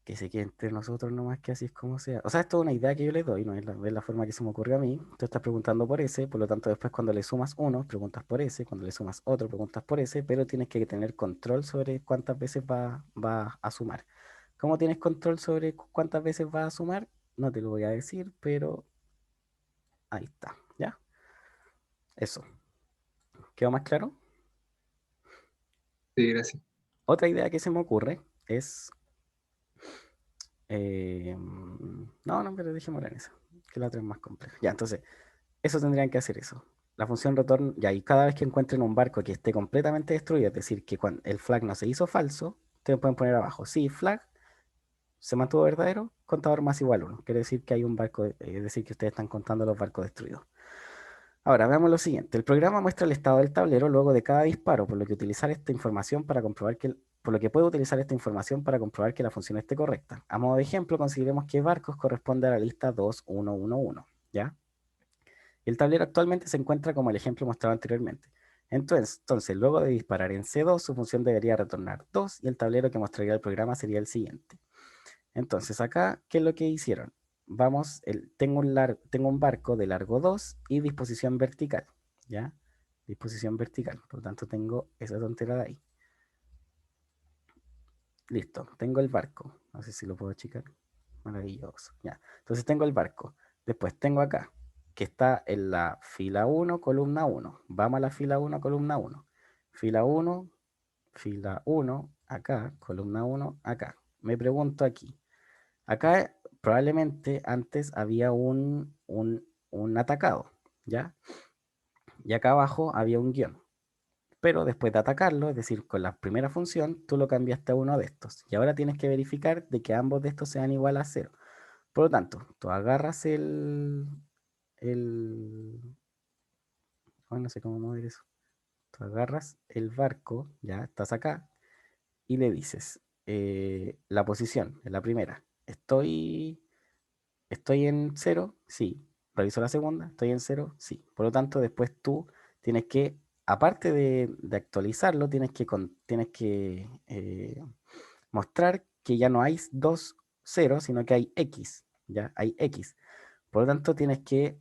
que se quede entre nosotros nomás, que así es como sea. O sea, esto es una idea que yo le doy, no es la forma que se me ocurrió a mí. Tú estás preguntando por ese, por lo tanto después cuando le sumas uno, preguntas por ese, cuando le sumas otro, preguntas por ese, pero tienes que tener control sobre cuántas veces va a sumar. ¿Cómo tienes control sobre cuántas veces va a sumar? No te lo voy a decir, pero ahí está, ¿ya? Eso. ¿Quedó más claro? Sí, gracias. Otra idea que se me ocurre es... no, pero dejémosla en esa, que la otra es más compleja. Ya, entonces, eso tendrían que hacer eso. La función return, ya, y cada vez que encuentren un barco que esté completamente destruido, es decir, que cuando el flag no se hizo falso, ustedes pueden poner abajo, sí, flag se mantuvo verdadero, contador más igual 1. Quiere decir que hay un barco, es decir, que ustedes están contando los barcos destruidos. Ahora, veamos lo siguiente. El programa muestra el estado del tablero luego de cada disparo, por lo que utilizar esta información para comprobar por lo que puede utilizar esta información para comprobar que la función esté correcta. A modo de ejemplo, consideremos que barcos corresponde a la lista 2111, ¿ya? El tablero actualmente se encuentra como el ejemplo mostrado anteriormente. Entonces, luego de disparar en C2, su función debería retornar 2 y el tablero que mostraría el programa sería el siguiente. Entonces, acá, ¿qué es lo que hicieron? Tengo un barco de largo 2 y disposición vertical, ¿ya? Disposición vertical, por lo tanto tengo esa tontera de ahí. Listo, tengo el barco. No sé si lo puedo achicar. Maravilloso, ya. Entonces tengo el barco. Después tengo acá, que está en la fila 1, columna 1. Vamos a la fila 1, columna 1. Fila 1, fila 1, acá, columna 1, acá. Me pregunto aquí. Acá probablemente antes había un atacado, ¿ya? Y acá abajo había un guión. Pero después de atacarlo, es decir, con la primera función, tú lo cambiaste a uno de estos. Y ahora tienes que verificar de que ambos de estos sean igual a 0. Por lo tanto, tú agarras oh, no sé cómo mover eso. Tú agarras el barco, ya estás acá, y le dices la posición, en la primera. ¿Estoy en 0? Sí. Reviso la segunda, estoy en 0, sí. Por lo tanto, después tú tienes que, aparte de actualizarlo, tienes que mostrar que ya no hay 2 0, sino que hay X, ¿ya? Hay X. Por lo tanto, tienes que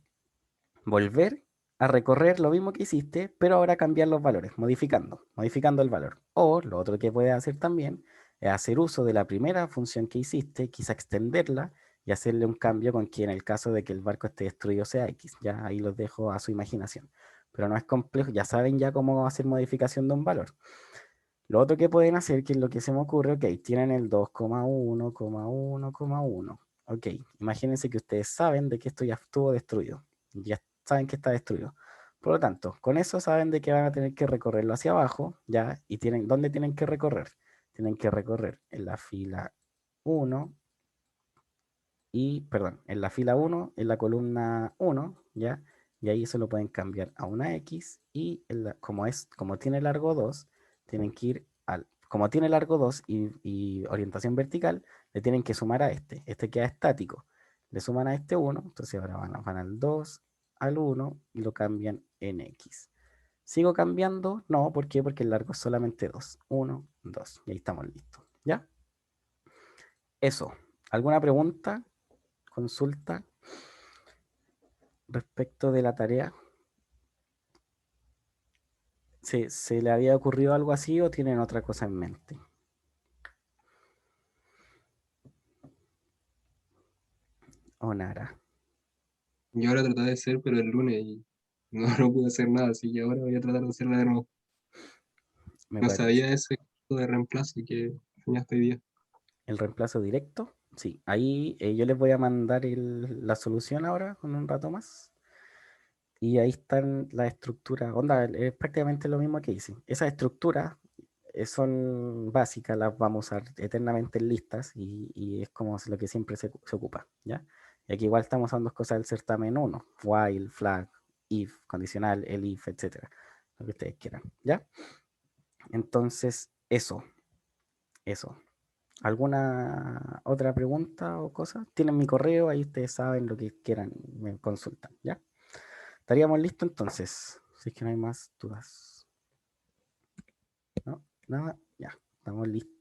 volver a recorrer lo mismo que hiciste, pero ahora cambiar los valores, modificando el valor. O lo otro que puedes hacer también es hacer uso de la primera función que hiciste, quizá extenderla y hacerle un cambio con que en el caso de que el barco esté destruido sea X. Ya ahí los dejo a su imaginación. Pero no es complejo, ya saben ya cómo hacer modificación de un valor. Lo otro que pueden hacer, que es lo que se me ocurre, ok, tienen el 2,1,1,1. Ok, imagínense que ustedes saben de que esto ya estuvo destruido. Ya saben que está destruido. Por lo tanto, con eso saben de que van a tener que recorrerlo hacia abajo, ¿ya? Y ¿dónde tienen que recorrer? Tienen que recorrer en la fila 1 perdón, en la fila 1, en la columna 1, ¿ya? Y ahí se lo pueden cambiar a una X y como tiene largo 2, tienen que ir como tiene largo 2 y orientación vertical, le tienen que sumar a este queda estático, le suman a este 1, entonces ahora van al 2, al 1 y lo cambian en X. ¿Sigo cambiando? No, ¿por qué? Porque el largo es solamente 2, 1, 2, y ahí estamos listos, ¿ya? Eso, ¿alguna pregunta? Consulta respecto de la tarea. ¿Se le había ocurrido algo así o tienen otra cosa en mente? O nada. Yo ahora traté de hacer, pero el lunes y no, no pude hacer nada, así que ahora voy a tratar de hacerla de nuevo. Me No parece. sabía ese de reemplazo que enseñaste hoy día. ¿El reemplazo directo? Sí. Ahí yo les voy a mandar la solución ahora con un rato más. Y ahí están las estructuras. Onda, es prácticamente lo mismo que hice. Esas estructuras son básicas, las vamos a usar eternamente en listas y es como lo que siempre se ocupa, ¿ya? Y aquí igual estamos usando cosas del certamen 1, while, flag, if, condicional, el if, etcétera, lo que ustedes quieran, ¿ya? Entonces, eso. ¿Alguna otra pregunta o cosa? Tienen mi correo, ahí ustedes saben lo que quieran, me consultan, ¿ya? Estaríamos listos entonces, si es que no hay más dudas. ¿No? Nada, ya, estamos listos.